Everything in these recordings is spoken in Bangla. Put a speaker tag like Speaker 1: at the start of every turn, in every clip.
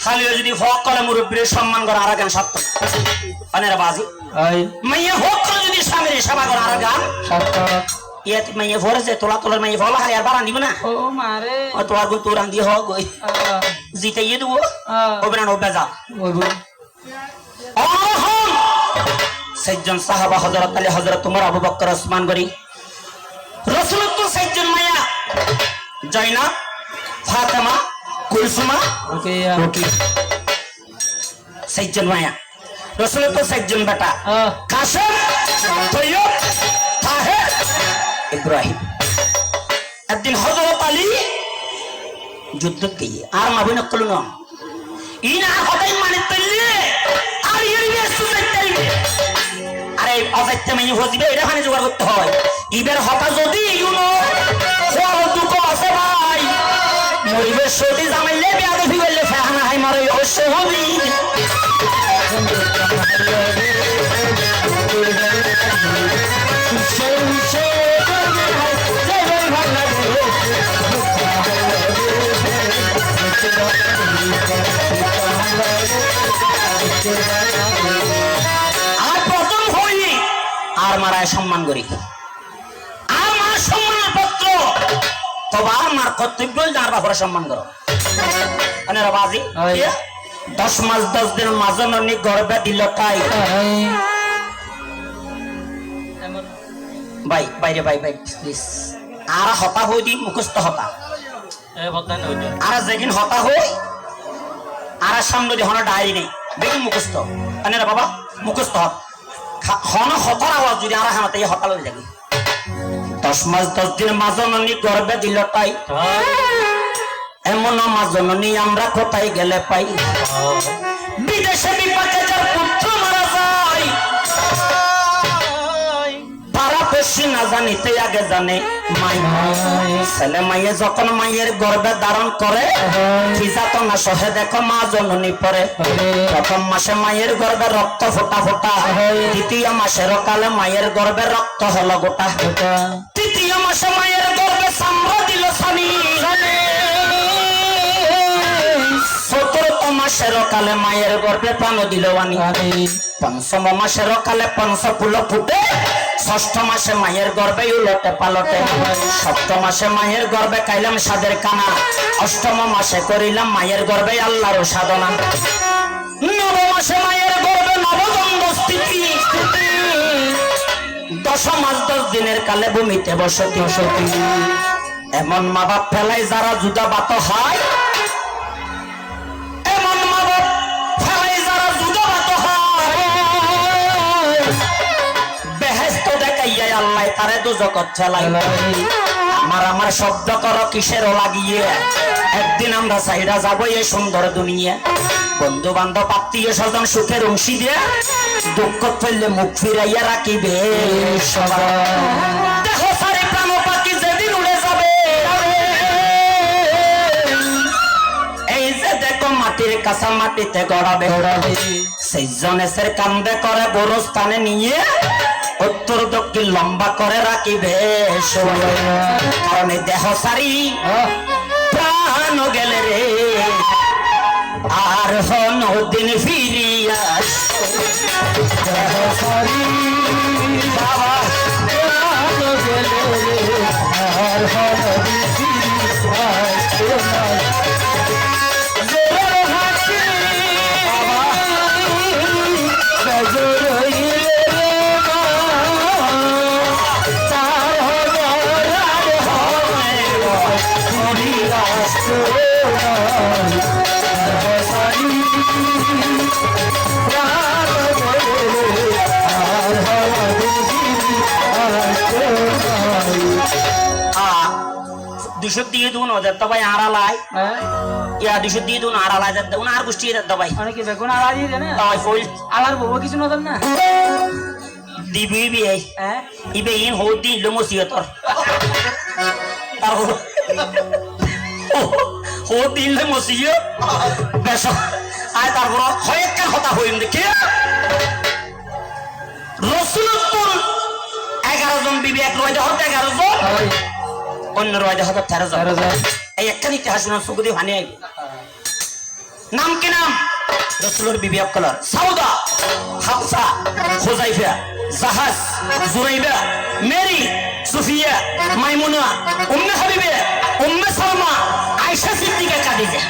Speaker 1: খালি যদি হক করে মুরব্বীর সম্মান করে আর গান সত্য অনেরা বাজি মাইয়া হক করে যদি স্বামীর সেবা করে আর গান সত্য ইয়াতি মাইয়া ভরে যে তোলা তোলার মাইয়া ভলা খালি আর বাড়ান দিব না ও মারে ও তো আর তোর আন দিয়ে হোক ওই জিতাইয়ে দেবো ওবে না ওবে যা সাইজন সাহাবা হযরত আলী হযরত উমর আবু বকর ওসমান গরি রাসূলুল্লাহ সাইজন মাইয়া জাইনাব ফাতেমা কুলসুমা রুকিয়া সাইজন মাইয়া রাসূলুল্লাহ সাইজন বেটা কাসেম তৈয়ব তাহের ইব্রাহিম একদিন হযরত আলী যুদ্ধ গিয়ে আর মাবিন কলু না ইনা হদাই মানে তল্লে আর ইরিবে সুজাইতাই আরে অজাইতে মাই হজিবে এটা খানে জোগাড় করতে হয় ইবের হতা যদি ইউনো কোন দুঃখ আছে ভাই মরিবে সদি জামাইলে বিয়াদবি বললে ফাহানা হাই মারে অবশ্য হবি আর প্রথম হই আর মারায় সম্মান করি আমার সম্মানের পত্র তবে আমার কর্তব্য যার বাপরে সম্মান করো আনেরা বাজি 10 মাস 10 দিন মাজননি গর্বে দিল তাই ভাই বাইরে ভাই ভাই প্লিজ আর হতা হই দি মুখস্থ হতা আর যেদিন হতা হই আর সামনে দি হন ডায়েরি নেই বেগি মুখস্থ আনেরা বাবা মুখস্থ হন হতার আওয়াজ যদি আর হাতে হতা লই লাগি 10 মাস 10 দিন মাজননি গর্বে দিল তাই এমন মাজননি আমরা কোথায় গেলে পাই বিদেশে বিপাকে যার পুত্র মারা যায় পারা পেশি না জানিতে আগে জানে মাই ছেলে মাইয়ে যখন মাইয়ের গর্ভে ধারণ করে খিজাতো না সহে দেখো মা জননী পরে প্রথম মাসে মায়ের গর্ভে রক্ত ফোটা ফোটা দ্বিতীয় মাসের কালে মায়ের গর্ভে রক্ত হলো গোটা তৃতীয় মাসে মায়ের গর্ভে চামড়া দিল সানি চতুর্থ মাসের কালে মায়ের গর্ভে প্রাণ দিল আনি পঞ্চম মাসের কালে পঞ্চফুল ফুটে ষষ্ঠ মাসে মায়ের গর্ভে উলটে পালটে সপ্তম মাসে মায়ের গর্ভে খাইলাম সাদের কানা অষ্টম মাসে করিলাম মায়ের গর্ভে আল্লাহর সাধনা নবম মাসে মায়ের গর্ভে নবদণ্ড স্থিতি দশম মাস 10 দিনের কালে ভূমিতে বসতি এমন মা বাপ ফেলাই যারা জুদা বাত হয় আল্লাহ তারে দুজকত চালাই আমার শব্দ করো কিসের লাগিয়ে একদিন আমরা চাহিদা যাবো এই সুন্দর দুনিয়া বন্ধু বান্ধব আত্মীয় স্বজন সুখের অংশী দিয়ে দুঃখ ফেললে মুখ ফিরাইয়া রাখিবে দেখো সারি প্রাণ পাখি যেদিন উড়ে যাবে এই যে দেখো মাটির কাঁচা মাটিতে গড়াবে সেই জনেশের কান্দে করে বড় স্থানে নিয়ে উত্তর দক্ষিণ লম্বা করে রাখিবে কারণ দেহ সারি প্রাণ গেলে রে আর হন দিন ফিরিয়া দেহ সারি বাবা প্রাণ গেলে রে আর হন দিন ফিরিয়া দিয়ে দুন ভাই আড়ালাই ইয়া 200 দিয়ে দুন আড়ালাই দেখুন আর গোষ্ঠী ভাই অনেকে বেগুন আড়াই জানে ফুল আলার বউ কিছু নজর না দিবি বিয়ে ইবে ইন হো দিল মসিয়তর তারপর হো দিল মসিয়ত বেশ আয় তারপর হয়েকা কথা হইম দেখি রাসূলুল্লাহ 11 জন বিবি এক রইতে হতে 11 জন অন্য রইতে হতে 13 জন এই একটা ইতিহাস শুনে সুগদি ভানি আইব নাম কি নাম রাসূলের বিবি অকলর সাউদা হাফসা হুযাইফা জাহাজ জুরাইবা মেরি সুফিয়া মাইমুনা উম্মে হাবিবে উম্মে সালমা আয়েশা সিদ্দিকা খাদিজা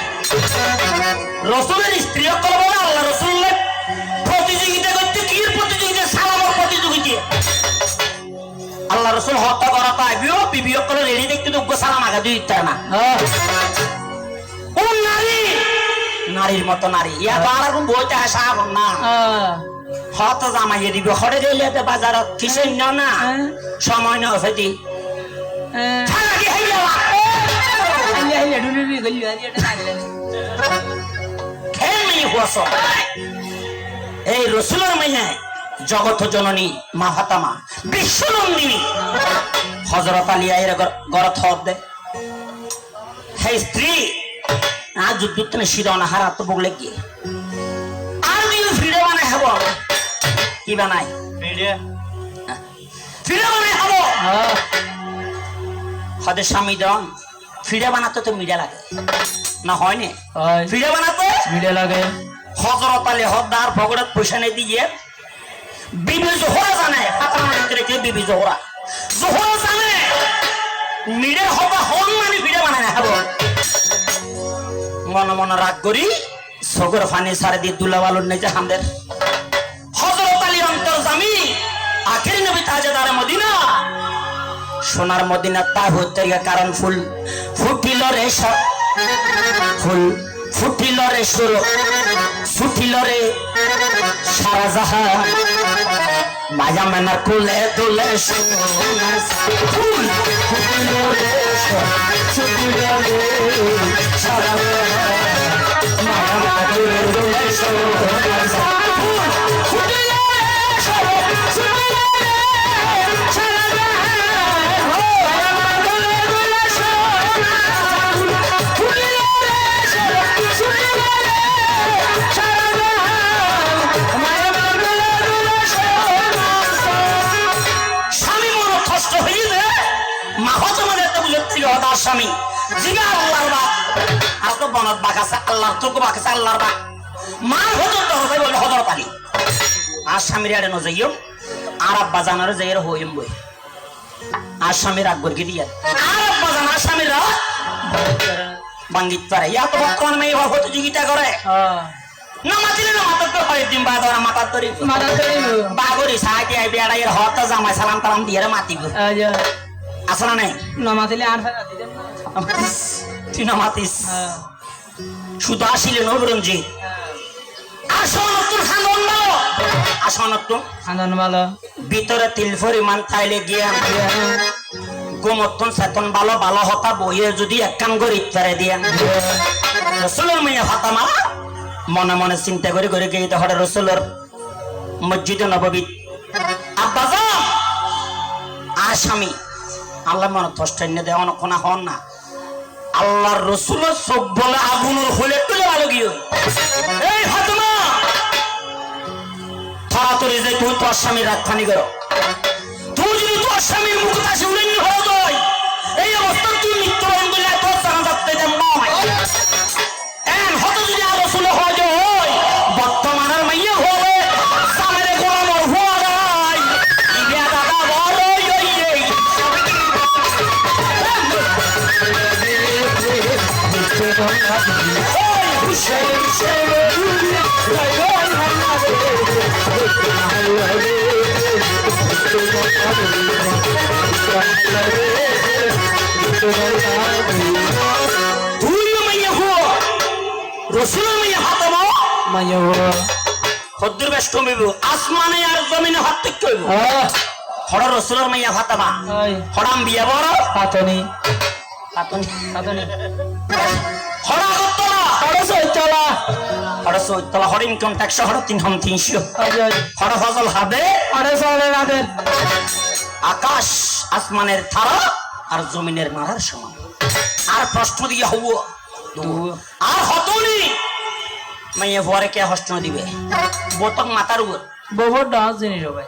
Speaker 1: রাসূলের স্ত্রী অকল বলে আল্লাহ রাসূলের প্রতিযোগিতা করতে কি প্রতিযোগিতা সালামের প্রতিযোগিতা আল্লাহ রাসূল হত্যা করা পাইবিও বিবি অকল রেডি দেখতে তো সালাম আগা দিতে না কোন নারী নারীর মতো নারী ইয়া তো আর কোন বইতে আসা না হত জামাইয়ে দিবে হরে গেলে বাজারত কিসের না সময় না হইতি ছাড়াকি হইলা
Speaker 2: আইলে ডুলুবি গলি আদি এটা নাগলে
Speaker 1: খেলনি হওয়াছ এই রাসূলের মাইয়া জগত জননী মা ফাতেমা বিশ্বনন্দিনী হযরত আলী এর গরত হদ হে স্ত্রী আজ যুদ্ধ না শিরোনা হারাত বগলে কি আর দিও ফিরে বানাই হবো কি বানাই ফিরে বানাই হবো হদে স্বামী দন ফিরে বানাতে তো মিডা লাগে না হয় না ফিরে বানাতে
Speaker 2: ভিডিও লাগে
Speaker 1: হযরত আলী হদ্দার ভগড়ত পয়সা নেই দিয়ে বিবি জোহরা জানে ফাতেমা কে বিবি জোহরা জোহরা জানে মিডের হবা হন মানে ফিরে বানাই না হবো মন মন রাগ করি সগর ফানি সারে দিয়ে দুলাওয়ালুর নেই জাহানদের হযরত আলী অন্তর্জামী আখির নবী তাজদার মদিনা সোনার মদিনা তাবুত তরিকা কারণ ফুল ফুটিল রে ফুল ফুটিল রে সুর ফুটিল রে সারা জাহান মায়া মেনার কুলে দুলে সোনার ফুল ফুটিল রে ফুটিল রে সারা মায়া মেনার কুলে দুলে সোনার ফুল ফুটিল রে সারা স্বামী জিগা আল্লাহর বাপ আর তো বনত বাগাছে আল্লাহর তোকে বাগাছে আল্লাহর বাপ মা হযরত হযরত বলে হযরত আলী আর স্বামীর আড়ে ন যাইও আর আব্বা জানারে যাইর হইম বই আর স্বামীর আকবর কি দিয়া আর আব্বা জানার স্বামীরা বাঙ্গিত পারে ইয়া তো বর্তমান মেয়ে প্রতিযোগিতা করে না মাতিলে না মাতার তো হয় দিন বাদ আর মাতার তরি বাগরি সাইতে আই বেড়াইয়ের হতা জামাই সালাম তালাম দিয়ে মাতিব আসলে নাই
Speaker 2: না মাতিলে আর ফেরা দিবেন
Speaker 1: তুই না মাতিস শুধু আসিলে নবরঞ্জি আসন নতুন খান্দন ভালো আসন নতুন
Speaker 2: খান্দন ভালো
Speaker 1: ভিতরে তিল পরিমাণ তাইলে গিয়া গোমতন সেতন ভালো ভালো হতা বইয়ে যদি এক কাম করে ইত্যারে দিয়া রাসূলের মেয়ে ফাতেমা মনে মনে চিন্তা করে করে গিয়ে তো হঠাৎ রাসূলের মসজিদে নববী আব্বাজান আসামি আল্লাহ মনে কষ্টান্য দেওয়া কোনা হন না আল্লাহর রাসূলের সব বলে আগুনের হলে তুলে ভালো গিয়ে এই ফাতেমা তাড়াতাড়ি যাই তুই তোর স্বামীর রাখখানি করো তুই যদি তোর স্বামীর মুখ কাছে উড়ে নিয়ে হয়ে যায় এই অবস্থা তুই মৃত্যুবরণ করলে তোর জানা যাচ্ছে যেমন নয় হয়তো যদি আর রাসূল হয়ে যায় বর্তমানের মাইয়া হলে সামনে গোলাম হওয়া যায় ইয়া দাদা বড় রাসূলের মেয়ে ফাতেমা
Speaker 2: মাইয়া
Speaker 1: হদ্দুর বেশ কমিব আসমানে আর জমিনে হাত থেকে কইব হড় রাসূলের মেয়ে ফাতেমা হড়াম বিয়া বড়
Speaker 2: পাতনি
Speaker 1: পাতনি
Speaker 2: পাতনি
Speaker 1: হড়া কতলা
Speaker 2: হড় সইতলা
Speaker 1: হড় সইতলা হড় ইনকাম ট্যাক্স হড় 300 হড় ফজল হবে
Speaker 2: হড় সলে রাতে
Speaker 1: আকাশ আসমানের তারা আর জমিনের মারার সমান আর প্রশ্ন দিয়ে হবো আর হতনি মাইয়া পরে কে হস্ত দিবে বোতক মাথার উপর
Speaker 2: বহুত ডান্স জিনিস ভাই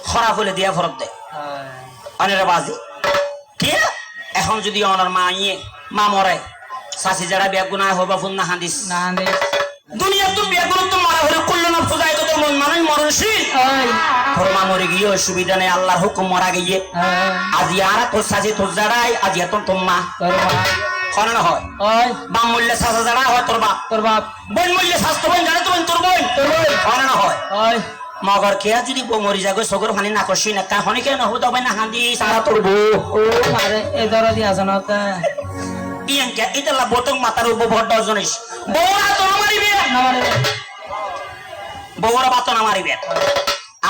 Speaker 1: খরা হলে দিয়া ফরক দেয় অনেরা বাজি কে এখন যদি ওনার মা ইয়ে মা মরে শাসি যারা বিয়া গুনাহ হবা ফুন না হাদিস
Speaker 2: না দে
Speaker 1: দুনিয়া তো বিয়া গুলো তো মারা হলে কুল্লু নফস যায়গাত মন মানুষ মরণশীল
Speaker 2: ওই
Speaker 1: তোর মা মরে গিয়ে অসুবিধা নেই আল্লাহর হুকুম মরা গিয়ে আজ ইয়ারা তোর শাসি তোর যারাই আজ এত তোর মা
Speaker 2: তোর মা
Speaker 1: হয় না হয়
Speaker 2: ওই
Speaker 1: বাম মূল্যে শাসা যারা হয় তোর বাপ
Speaker 2: তোর বাপ
Speaker 1: বোন মূল্যে স্বাস্থ্য বোন জানে তোর বোন
Speaker 2: তোর বোন
Speaker 1: হয় না হয়
Speaker 2: ওই
Speaker 1: মগর কে যদি বউ মরি যাগো সগর ফানি না করছি না কা হনি কেন হতো না হাঁদি সারা তোর বউ
Speaker 2: ও মারে এ দর দি আসনা তা
Speaker 1: ইয়াং কে ইতলা বতং মাতার উপর ভর দজনিস বউরা তো মারিবে
Speaker 2: না মানে
Speaker 1: বউরা বাত না মারিবে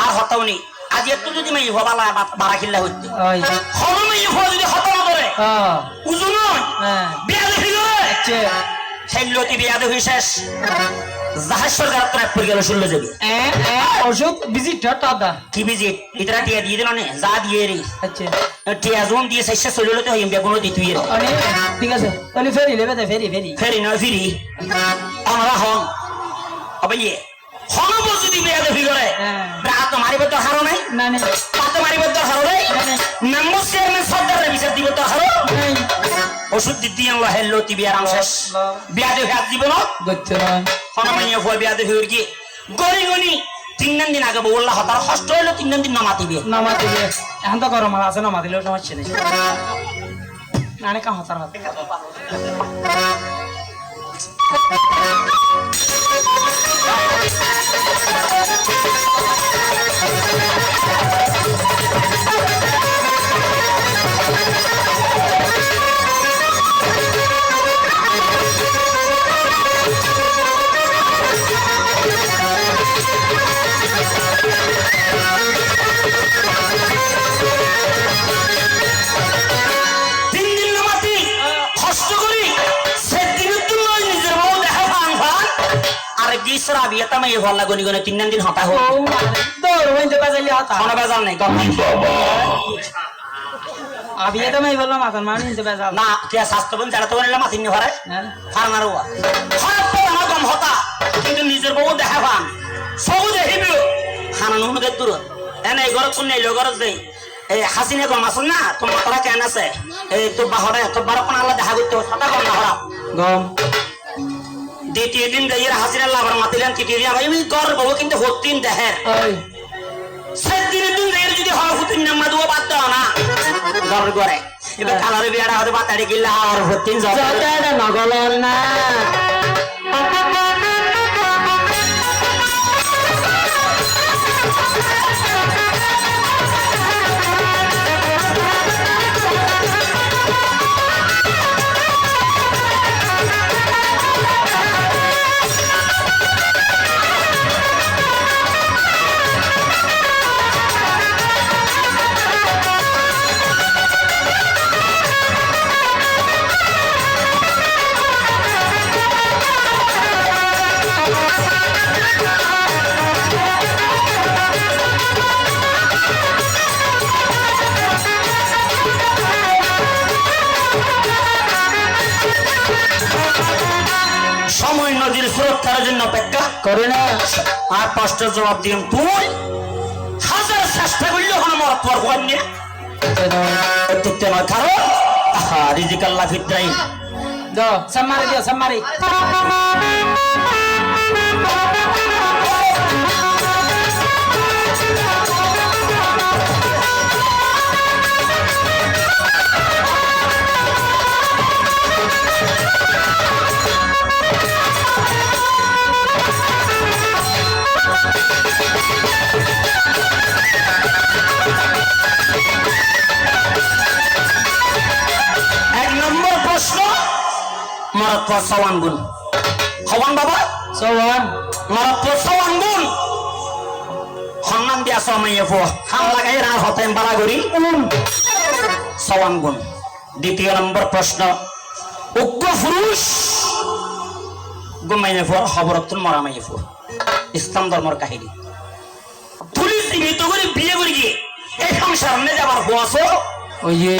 Speaker 1: আর হতাওনি আজ একটু যদি মাই হবালা বাড়া কিল্লা হইতে
Speaker 2: ওই
Speaker 1: হলো মাই হো যদি হতো না করে
Speaker 2: হ্যাঁ
Speaker 1: উজু নয়
Speaker 2: হ্যাঁ
Speaker 1: বিয়া দেখি করে
Speaker 2: আচ্ছা
Speaker 1: সেইলতি বিয়া দেখি শেষ জাহাজ সরকার তোরা পড়ে গেল শুনলো যাবি
Speaker 2: ওষুধ ভিজিট দাদা
Speaker 1: কি ভিজিট ইতরা টিয়া দিয়ে দিল না যা দিয়ে রে
Speaker 2: আচ্ছা
Speaker 1: টিয়া জোন দিয়ে শেষ চলিল তো হইম বেগুনো দি তুই
Speaker 2: অনে ঠিক আছে তাহলে ফেরি লেবে দে ফেরি ফেরি
Speaker 1: ফেরি নয় ফিরি আমরা হন হবে ইয়ে হনব যদি বিয়া দেখি করে রাত মারিব তো হারো নাই
Speaker 2: না না
Speaker 1: পাতে মারিব তো হারো নাই মেম্বার চেয়ারম্যান সরকারের বিচার দিব তো হারো ওষুধ দিতে আনলো হেললো তি বিয়ার আম শেষ বিয়া দেখে হাত দিব না
Speaker 2: গচ্ছ নয়
Speaker 1: হনমাইয়া ফুয়া বিয়া দেখে উড়কি গনি গনি 3 দিন আগে বললা হতার কষ্ট হইলো 3 দিন নামাতিবে
Speaker 2: নামা দিবে এখন তো গরম আছে নামা দিলেও সমস্যা নেই নানে কা হতার হাতে
Speaker 1: গিসরা বিয়েতা মাই হল্লা গনি গনি 3 দিন হতা হো
Speaker 2: ও দৌড় হইতে বাজাইলি হতা
Speaker 1: কোন বেজাল নাই কম
Speaker 2: আবিয়ে তো মাই বললাম মাথার মানি নিতে বাজাল
Speaker 1: না কে স্বাস্থ্যবান যারা তো বললাম মাথিন হরে ফার্মার ওয়া খারাপ তো না কম হতা কিন্তু নিজের বউ দেখা পান সব দেখিবি খানা নুনকে দূর এনে ঘর কোন নেই লগর দেই এই হাসিনে গম আসল না তোমার তোরা কেন আছে এই তো বাহরে তো বার কোন আল্লাহ দেখা করতে ছাতা গম না হরা
Speaker 2: গম
Speaker 1: দ্বিতীয় দিন যাইয়ের হাসিনা লাভার মাতিলেন তৃতীয় দিন ভাই আমি গর্ব কিন্তু হতিন দেহের
Speaker 2: ওই
Speaker 1: সেদিন দিন যাইয়ের যদি হয় হতিন নাম্মা দুয়া বাদ দাও না গর্ব করে এবার কালারে বিয়াটা হতে বাতাড়ি গিলা আর হতিন
Speaker 2: যাতে নগলর না
Speaker 1: সুরক্ষার জন্য অপেক্ষা
Speaker 2: করে না
Speaker 1: আর প্রশ্নের জবাব দিম তুই হাজার চেষ্টা করলেও কোনো মরত তোর হন না অত্যুত্তম নয় কারণ রিজিক আল্লাহ ফিতরাই
Speaker 2: দো সামারি দিও সামারি
Speaker 1: মরত পর সওয়ান গুণ হওয়ান বাবা
Speaker 2: সওয়ান
Speaker 1: মরত পর সওয়ান গুণ হন্নান দিয়া সমাইয়ে ফো হাম লাগাই রা হতেন বালাগরি সওয়ান গুণ দ্বিতীয় নম্বর প্রশ্ন উগ্র পুরুষ গুমাইয়ে ফো খবরতুন মরামাইয়ে ফো ইসলাম ধর্মের কাহিনী পুলিশ সীমিত করে বিয়ে করে গিয়ে এই সংসার নে যাবার হওয়াছো
Speaker 2: ওই যে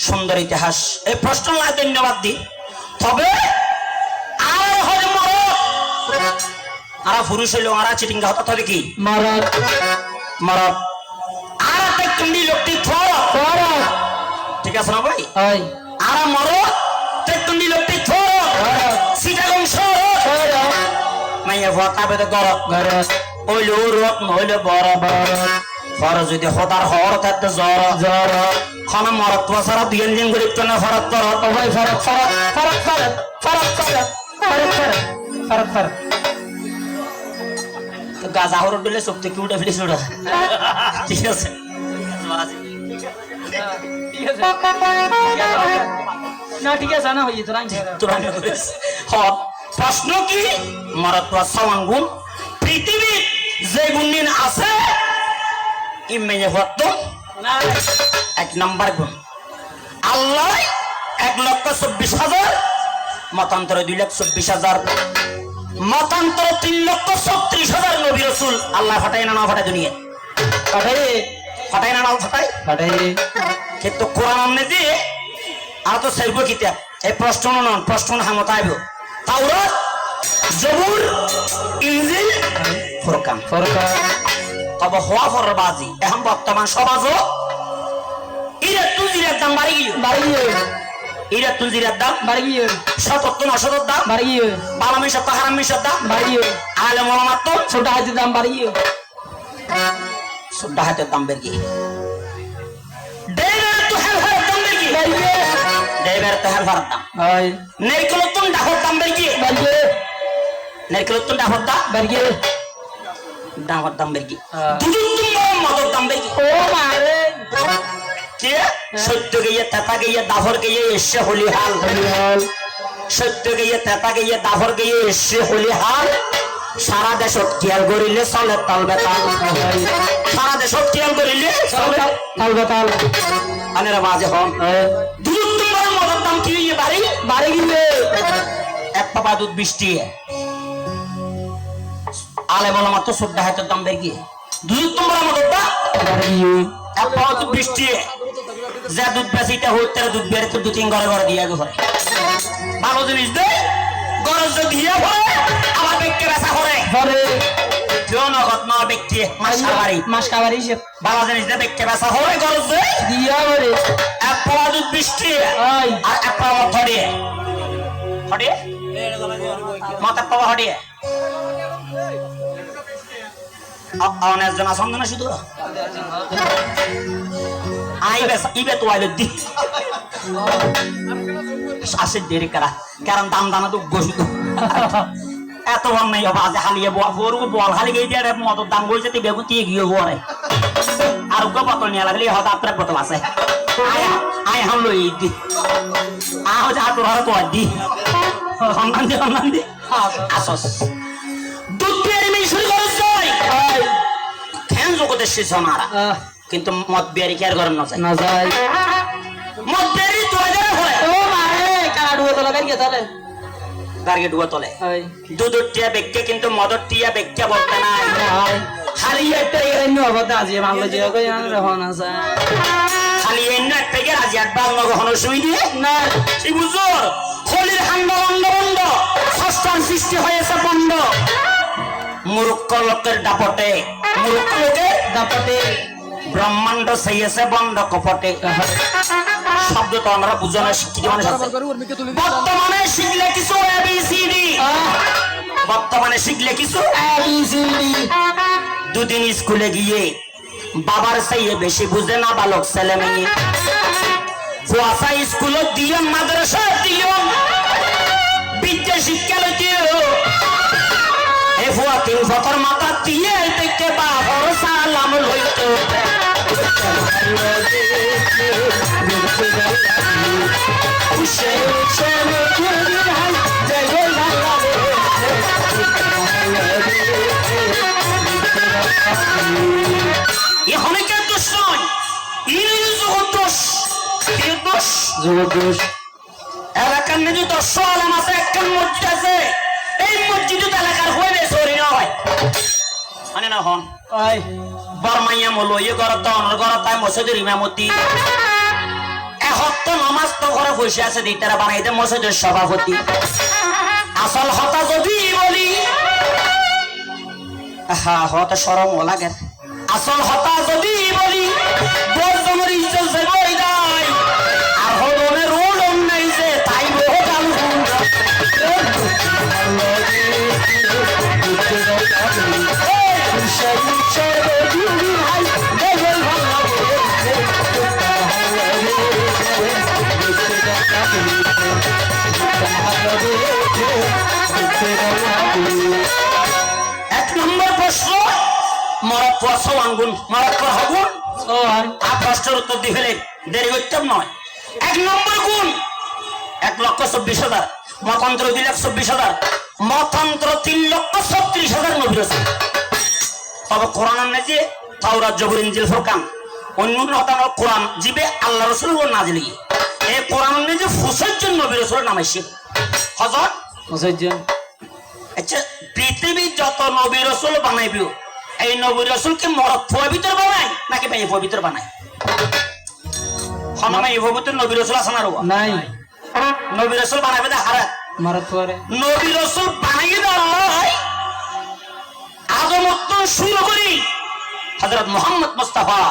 Speaker 1: সুন্দর ইতিহাস এই প্রশ্ন ধন্যবাদ দি তবে আর হয় মরদ আর পুরুষ হইল আর চিটিঙ্গা হতা তবে কি
Speaker 2: মরদ
Speaker 1: মরদ আর একটা তুমি লোকটি ঠিক আছে না ভাই
Speaker 2: ওই
Speaker 1: আর মরো তেতুন্দি লোকটি থোর সিটাগং শহর মাইয়া ভতা বেদে গরত
Speaker 2: গরস
Speaker 1: ওইলো রত নইলে বড় বড় ফর যদি হতার হর থাকতে জ্বর
Speaker 2: জ্বর
Speaker 1: খানা মরত বছর দিন দিন গরিব তো না ফরত করত
Speaker 2: ভাই ফরক ফরক ফরক ফরক ফরক ফরক ফরক ফরক ফরক ফরক
Speaker 1: তো গাজা হর দিলে সব থেকে উঠে ফেলিস ওটা ঠিক আছে
Speaker 2: ঠিক আছে না ঠিক আছে না হই তো রাইন
Speaker 1: তোরা হ্যাঁ প্রশ্ন কি মরত সওয়াঙ্গুন পৃথিবী যে গুণিন আছে ইমেনে হত
Speaker 2: না
Speaker 1: এক নাম্বার গুণ আল্লাহ 1,24,000 মতান্তরে 2,24,000 মতান্তরে 3,36,000 নবী রাসূল আল্লাহ ফাটায় না না ফাটায় দুনিয়া ফাটায় না না ফাটায়
Speaker 2: ফাটাই
Speaker 1: কিন্তু কোরআন আমনে দিয়ে আর তো সাইব কিতাব এই প্রশ্ন নন প্রশ্ন হামত আইব তাওরাত জবুর ইনজিল ফুরকান
Speaker 2: ফরক
Speaker 1: তবে হওয়া ফরবাজি এখন বর্তমান সমাজও ইরা তুজিরার দাম বাড়ি গিয়ে
Speaker 2: বাড়িয়ে
Speaker 1: ইরা তুজিরার দাম
Speaker 2: বাড়িয়ে
Speaker 1: 77 নশোর দাম
Speaker 2: বাড়িয়ে
Speaker 1: বালামি সত্তা হারামি সত্তা
Speaker 2: বাড়িয়ে
Speaker 1: আলেম ওলামা তো
Speaker 2: ছোট হাতির দাম বাড়িয়ে
Speaker 1: সুড্ডা হাতের দাম বের কি ডেইভার তো হেল হার দাম বের কি
Speaker 2: বাড়িয়ে
Speaker 1: ডেইভার তো হেল হার দাম
Speaker 2: হাই
Speaker 1: নেরকল তো ডাহর দাম বের কি
Speaker 2: বাড়িয়ে
Speaker 1: নেরকল তো ডাহর দাম
Speaker 2: বাড়িয়ে
Speaker 1: ডাহর দাম বের কি
Speaker 2: হ্যাঁ।
Speaker 1: দুদুন তো মদর দাম বের কি
Speaker 2: ও মারে
Speaker 1: কে সত্য গিয়ে তেতা গিয়ে দাভর গিয়ে এসে হলি হাল
Speaker 2: হল
Speaker 1: সত্য গিয়ে তেতা গিয়ে দাভর গিয়ে এসে হলি হাল সারা দেশত খেয়াল করিলে চলে তাল বেতাল সারা দেশত খেয়াল করিলে চলে
Speaker 2: তাল বাতাল
Speaker 1: আনেরা বাজে হন দুধ তোমার মদর দাম কি বাড়ি
Speaker 2: বাড়ি গিয়ে
Speaker 1: এক পাপা দুধ 20 টি আলে বলা মাত্র সুড্ডা হাতের দাম বের কি দুধ তোমার মদর দাম
Speaker 2: বাড়িয়ে
Speaker 1: এক পাপা দুধ 20 টি যা দুধ বেশিটা হইতে দুধ বের তো 2-3 ঘরে ঘরে দিয়া গো ভালো জিনিস দে গরজ দিয়ে পড়ে আমার ব্যক্তি বেচা করে
Speaker 2: পরে
Speaker 1: কেউ নগদ না ব্যক্তি মাসাবাড়ি
Speaker 2: মাস কাবারি সে
Speaker 1: ভালো জিনিস দে ব্যক্তি বেচা করে গরজ দে
Speaker 2: দিয়া করে
Speaker 1: এক পাওয়া দুধ 20 টি
Speaker 2: আই
Speaker 1: আর এক পাওয়া হড়িয়ে হড়িয়ে মাথা পাওয়া হড়িয়ে অনেক জন আসন্দ না শুধু আইবে ইবে তো আইলে দি আসে দেরি করা কারণ দাম দানা তো বসিত এত বল নাই বাবা আজ হালিয়ে বড় বল হালি গিয়ে দিয়ে মত দাম বলছে তুই বেগুতি গিয়ে গোরে আর গো বোতল নিয়ে লাগলে হয়তো আপনার বোতল আছে আয় হাম লই দি আহ যা তোর হাতে তো দি সম্মান দি আসস দুধ বিয়ারি নেই শুরু করে যাই খেন জগতের শেষ মারা কিন্তু মদ বিয়ারি কি আর গরম না যায়
Speaker 2: না যাই
Speaker 1: মদ বিয়ারি তো আগে হয়
Speaker 2: ও মারে কাড়ু তো লাগাই গে তালে
Speaker 1: গার্গে ডুয়া তলে
Speaker 2: আই
Speaker 1: দুধের টিয়া বেক্কে কিন্তু মদর টিয়া বেক্কে বলতে নাই
Speaker 2: আই
Speaker 1: খালি
Speaker 2: এটা এনে হবে আজি মানলো যে কই আর রহন আছে
Speaker 1: খালি এন্ন এক পেগে রাজি এক বাল নগহন শুই দিয়ে
Speaker 2: না
Speaker 1: এই বুঝর হলির হান্ড বন্ধ বন্ধ ষষ্ঠান সৃষ্টি হয়েছে বন্ধ মূর্খ লোকের দাপটে মূর্খ লোকের
Speaker 2: দাপটে
Speaker 1: ব্রহ্মাণ্ড সেইয়েছে বন্ধ কপটে শব্দ তো আমরা বুঝনে শিক্ষিত মানুষ আছে বর্তমানে শিখলে কিছু এবিসিডি বর্তমানে শিখলে কিছু
Speaker 2: এবিসিডি
Speaker 1: দুদিন স্কুলে গিয়ে বাবার চাইয়ে বেশি বুঝে না বালক ছেলে মেয়ে ফুয়াশা স্কুল দিও মাদ্রাসা দিও বিদ্যা শিক্ষা দিও এ ফুয়া 3 ফকর মাথা দিয়ে দেখতে বাবার সালাম লইতো অনেকের দোষ নয় দোষ দোষ
Speaker 2: জবরদস্ত
Speaker 1: এলাকার নিয়ে 10 আলেম আছে একটা মসজিদ আছে এই মসজিদ এলাকার হয়ে সরি নয় মানে না হন
Speaker 2: আই
Speaker 1: বরমাইয়া মলো ইয়ে করত অনর করত মসজিদের ইমামতি তো নামাজ তো ঘরে বসে আছে দিতারা বানাইতে মসজিদের সভাপতি আসল হতা যদি বলি হ্যাঁ হতা শরম লাগে আসল হতা যদি বলি বর্জনের ইজ্জত যাবই দাই আর হদনের রোল তোয়া সওয়ান গুণ মরত্তর হগুন
Speaker 2: সোয়ান
Speaker 1: আর প্রশ্নের উত্তর দিয়ে ফেলে দেরি করতে নয় 1 নম্বর গুণ 1,24,000 মতান্তর 2,24,000 মতান্তর 3,36,000 নবী রাসূল তবে কোরআন যে তাওরাত জবুর ইনজিল ফুরকান অন্য হতানো কোরআন জিবে আল্লাহ রাসূল ও নাজিল এই কোরআন যে ফুসাইজন নবী রাসূলের নাম আছে হযরত
Speaker 2: মুসাজ্জন
Speaker 1: আচ্ছা পৃথিবী যত নবী রাসূল বানাইবিও এই নবী রাসূলকে মরদ ফুয়া ভিতর বানায় নাকি ভাই ফুয়া ভিতর বানায় হনমে এই ভিতর নবী রাসূল আছে না রো
Speaker 2: নাই
Speaker 1: নবী রাসূল বানাবে দা হারাত
Speaker 2: মারাত পরে
Speaker 1: নবী রাসূল বানাইয়ে দেওয়া আল্লাহ আদমত শুরু করি হযরত মুহাম্মদ মুস্তাফা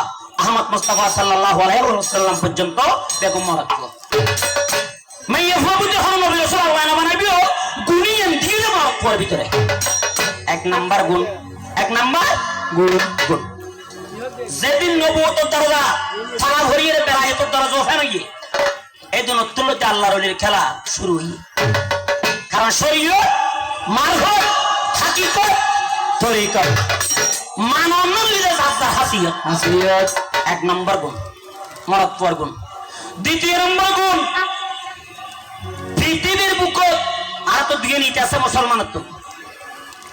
Speaker 1: আহমদ মুস্তাফা সাল্লাল্লাহু আলাইহি ওয়াসাল্লাম পর্যন্ত বেগম মরদ মাইয়া ফুয়া হন নবী রাসূল আল্লাহ না বানাইবিও গুনিয়ান দিয়ে মরদ ফুয়ার ভিতরে 1 নাম্বার গুণ 1 নাম্বার
Speaker 2: গুণ
Speaker 1: গুণ যেদিন নবুয়তের দরজা ফালা ভরিয়ে বেলায়েতের দরজা ওখানে গিয়ে এই দিন তুলতে আল্লাহর ওলির খেলা শুরু হই কারণ শরীয়ত মারফত হাকিকত তরিকত মানব নবীর জাতটা হাসিয়ত
Speaker 2: হাসিয়ত
Speaker 1: 1 নম্বর গুণ মরত্বর গুণ 2 নম্বর গুণ পৃথিবীর বুকত আর তো দিয়ে নিতে আছে মুসলমানের তো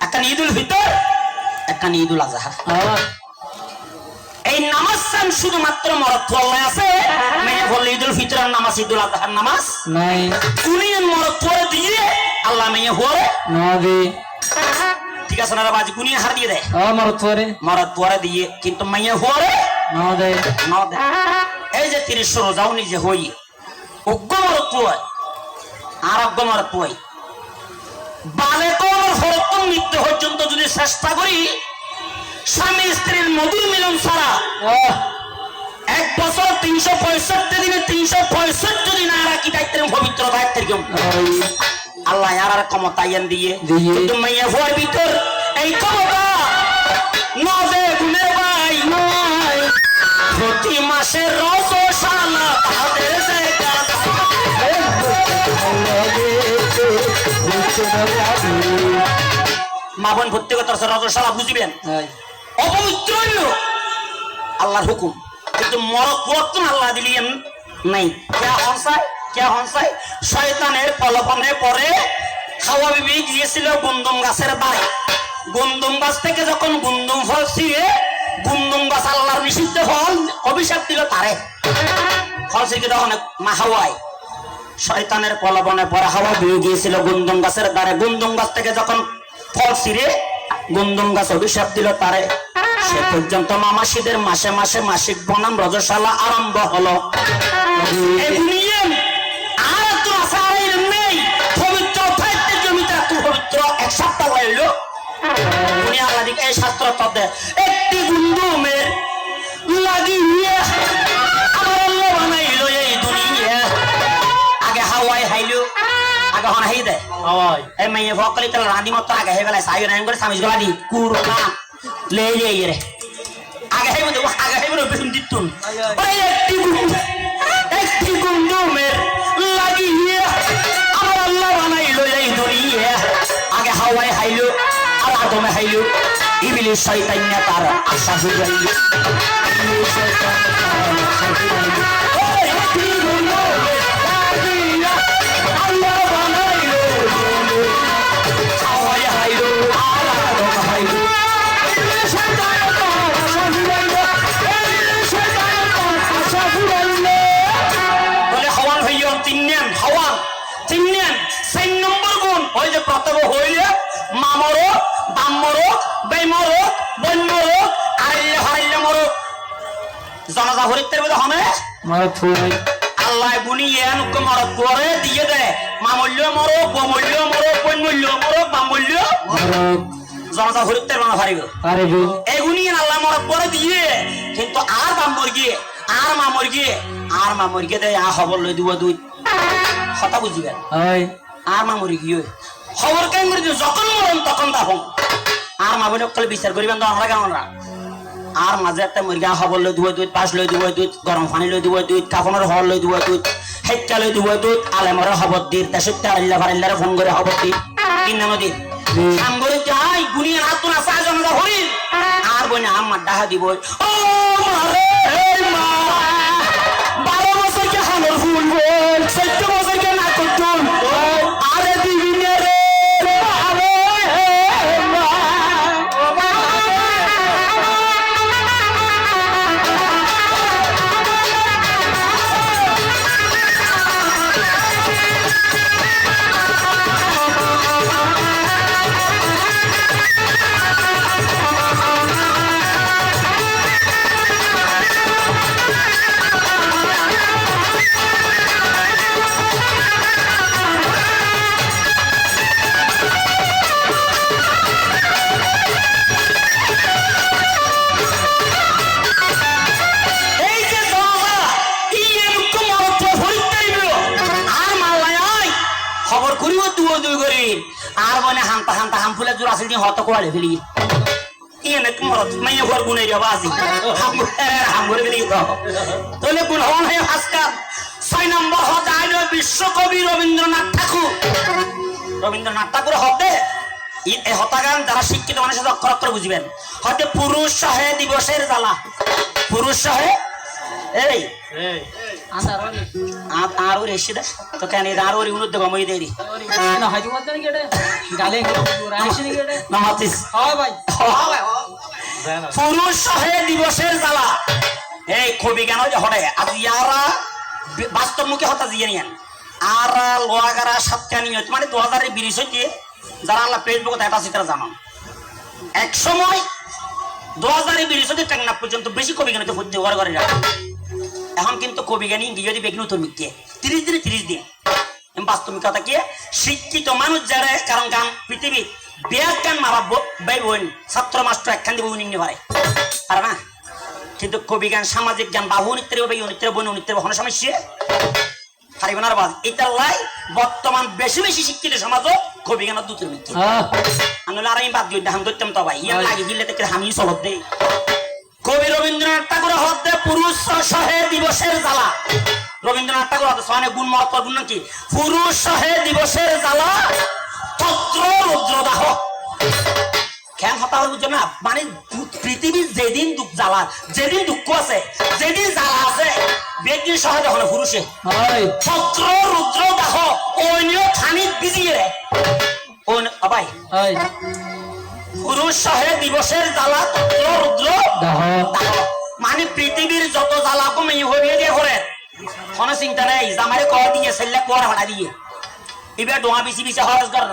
Speaker 1: একটা ঈদুল ফিতর একটা ঈদুল আজহা এই নামাজ সান শুধুমাত্র মরদ পড়লে আছে মেয়ে বললে ঈদুল ফিতরের নামাজ ঈদুল আজহার নামাজ
Speaker 2: নাই
Speaker 1: কুনিয়ন মরদ পড়ে দিয়ে আল্লাহ মেয়ে হরে
Speaker 2: নদী
Speaker 1: ঠিক আছে না বাজি কুনিয়ে হার দিয়ে দেয়
Speaker 2: মারাত পরে
Speaker 1: মরদ পড়ে দিয়ে কিন্তু মেয়ে হরে
Speaker 2: নদী
Speaker 1: না দেয় এই যে 30 রোজাও নিজে হই অজ্ঞ মরদ পড়ে আর অজ্ঞ মরদ পড়ে বালে কোন ফরক মৃত্যু পর্যন্ত যদি চেষ্টা করি স্বামী স্ত্রীর মধুর মিলন ছাড়া 1 বছর 365 দিনে 365 দিন আর কি দায়িত্বের পবিত্র দায়িত্বের কেউ আল্লাহ আর ক্ষমতা ইয়ান দিয়ে কিন্তু মাইয়া ভোর ভিতর এই ক্ষমতা নজে গুণের ভাই নয় প্রতি মাসে রজশালা তাদের মা বোন ভর্তি করতে রজশালা বুঝবেন অপবিত্র আল্লাহর হুকুম কিন্তু মরত্বন আল্লাহ দিলেন নাই কে হনসাই শয়তানের প্রলোভনে পড়ে হাওয়া বিবি গিয়েছিল গুন্দম গাছের বাড়ি গুন্দম গাছ থেকে যখন গুন্দম ফল ছিঁড়ে গুন্দম গাছ আল্লাহর নিষিদ্ধ ফল অভিশাপ দিল তারে ফল ছিঁড়ে তখন মা হাওয়ায় শয়তানের প্রলোভনে পড়ে হাওয়া বিবি গিয়েছিল গুন্দম গাছের দ্বারে গুন্দম গাছ থেকে যখন ফল ছিঁড়ে গুন্দম গাছ অভিশাপ দিল তারে সে পর্যন্ত মামাসিদের মাসে মাসে মাসিক বনাম রজশালা আরম্ভ হলো আর তো আসার নেই পবিত্র ফাইতে জমিতে এত পবিত্র 1 সপ্তাহ হইল উনি আল্লাহ দিকে এই শাস্ত্র তদে একটি গুন্দমের লাগিয়ে আমার আল্লাহ বানাইলো এই দুনিয়া আগে হাওয়াই হাইলো আগে হন হাই দে
Speaker 2: হাওয়াই
Speaker 1: এই মাইয়ে ভকলি তেল রাঁধি মত আগে হে বেলা সাইও নাইন করে সামিজ গলা দি কুরনা লে রে আগে হে বলে আগে হে বলে বেশি দিতুন ওই একটি গুন্দমের লাগিয়ে আমার আল্লাহ বানাইলো এই দুনিয়া আগে হাওয়াই হাইলো আর আদমে হাইলো ইবলিস শয়তান না তার আশা হুজাইলো ইবলিস শয়তান ওই একটি গুন্দমের লাগিয়ে আল্লাহ বানাইলো হাওয়াই হাইলো আর আদম হাইলো ইবলিস শয়তান তার আশা হুজাইলো ইবলিস শয়তান তার আশা হুজাইলো বলে হাওয়ান হইও 3 নাম হাওয়ান 3 নাম 4 নম্বর গুণ ওই যে প্রথম হইলে মামরো দামরো বেমরো বন্যরো আইলে হাইলে মরো জানাজা হরিতের মধ্যে হবে
Speaker 2: মারাত পরে
Speaker 1: আল্লাহ গুনিয়ে আনুক মরদ করে দিয়ে দেয় মামূল্য মরো বমূল্য মরো বন্যূল্য মরো বামূল্য
Speaker 2: মারাত
Speaker 1: জানাজা হরিতের মনে পারিব
Speaker 2: পারিব
Speaker 1: এই গুনিয়ে আল্লাহ মরদ করে দিয়ে কিন্তু আর বামর গিয়ে আর মামর গিয়ে দেয় খবর লই দিব দুই কথা বুঝিবেন
Speaker 2: হয়
Speaker 1: আর মামরি গিয়ে খবর কেন করে যখন মরণ তখন তখন আর মা বোন কালে বিচার করিবেন তো আমরা কেমন আর মাঝে একটা মুরগা খবর লই দিব দুধ পাঁচ লই দিব দুধ গরম পানি লই দিব দুধ কাফনের হল লই দিব দুধ হেক্কা লই দিব দুধ আলেমরে খবর দি দেশে আল্লাহ ফারিল্লারে ফোন করে খবর দি তিন নাম দি কাম করে যাই গুনিয়ে হাত না সাজন হরিল আর বনে আমার ডাহা দিব ও মারে এই মা 12 বছর কে হামর ফুল বল 14 বছর কে না করতুন আরে দিবি নে রে আরে মা খবর করিও দুও দুই করি আর বনে হামতা হামতা হামফুলে জোর আসিল হত কোয়ালে ফেলি ইনে মরত মাইয়া ঘর গুনে রে বাজি হামরে ফেলি তো তোলে গুণ হন হে হাসকা 6 নম্বর হদায় বিশ্বকবি রবীন্দ্রনাথ ঠাকুর হতে এই হতাগান যারা শিক্ষিত মানুষের অক্ষর অক্ষর বুঝবেন হতে পুরুষ সহে দিবসের জ্বালা পুরুষ সহে এই আরো রেশি দে তো কেন আরো উন্নত গমই দেরি
Speaker 2: না হাইদু মত নাকি এটা গালে রাইছি নাকি এটা
Speaker 1: না মাতিস
Speaker 2: হয় ভাই
Speaker 1: পুরুষ সহে দিবসের জ্বালা এই কবি কেন যে হড়ে আজ ইয়ারা বাস্তব মুখে হতা জিয়ে নিয়েন আর লোয়াগারা সাতকানি মানে 2020 দিয়ে যারা আল্লাহ ফেসবুকে দেখা আছে তারা জানান এক সময় 2020 টেকনা পর্যন্ত বেশি কবি গান তো ভর্তি ঘরে ঘরে রাখে এখন কিন্তু কবি গানি ইংরেজি বেগনি তো মিকে 30 দিন বাস্তবিকতা কি শিক্ষিত মানুষ যারা কারণ গান পৃথিবী বিয়ার গান মারাবো ভাই বোন ছাত্র মাস্টার একখান দিব উনি পারে আর না কিন্তু কবি গান সামাজিক গান বাহু নিত্রেও ভাই অনিত্রেও বোন অনিত্রেও কোনো সমস্যা হারিবানার বাদ এটার লাই বর্তমান বেশি বেশি শিক্ষিত সমাজও কবি গানের দুটোর মিকে আমি আর আমি বাদ দিয়ে ধান ধরতাম তো ভাই ইয়ার লাগে দিলে থেকে আমি চলত দেই কবি রবীন্দ্রনাথ ঠাকুর হতে পুরুষ সহে দিবসের জ্বালা রবীন্দ্রনাথ ঠাকুর হতে সনে গুণ মহত্ব গুণ কি পুরুষ সহে দিবসের জ্বালা তত্র রুদ্রদাহ কেন হতা বুঝছো না মানে পৃথিবীর যেদিন দুঃখ জ্বালা যেদিন দুঃখ আছে যেদিন জ্বালা আছে ব্যক্তির সহজে হলো পুরুষে তত্র রুদ্রদাহ অন্য খানিক বিজিয়ে ভাই পুরুষ সহে দিবসের জ্বালা তত্র রুদ্র মানে পৃথিবীর যত জ্বালা কমে হয়ে দিয়ে করে কোনো চিন্তা নেই জামারে কর দিয়ে সেল্লা কোয়ার ভাড়া দিয়ে এবার ডোয়া বেশি বেশি হরস কর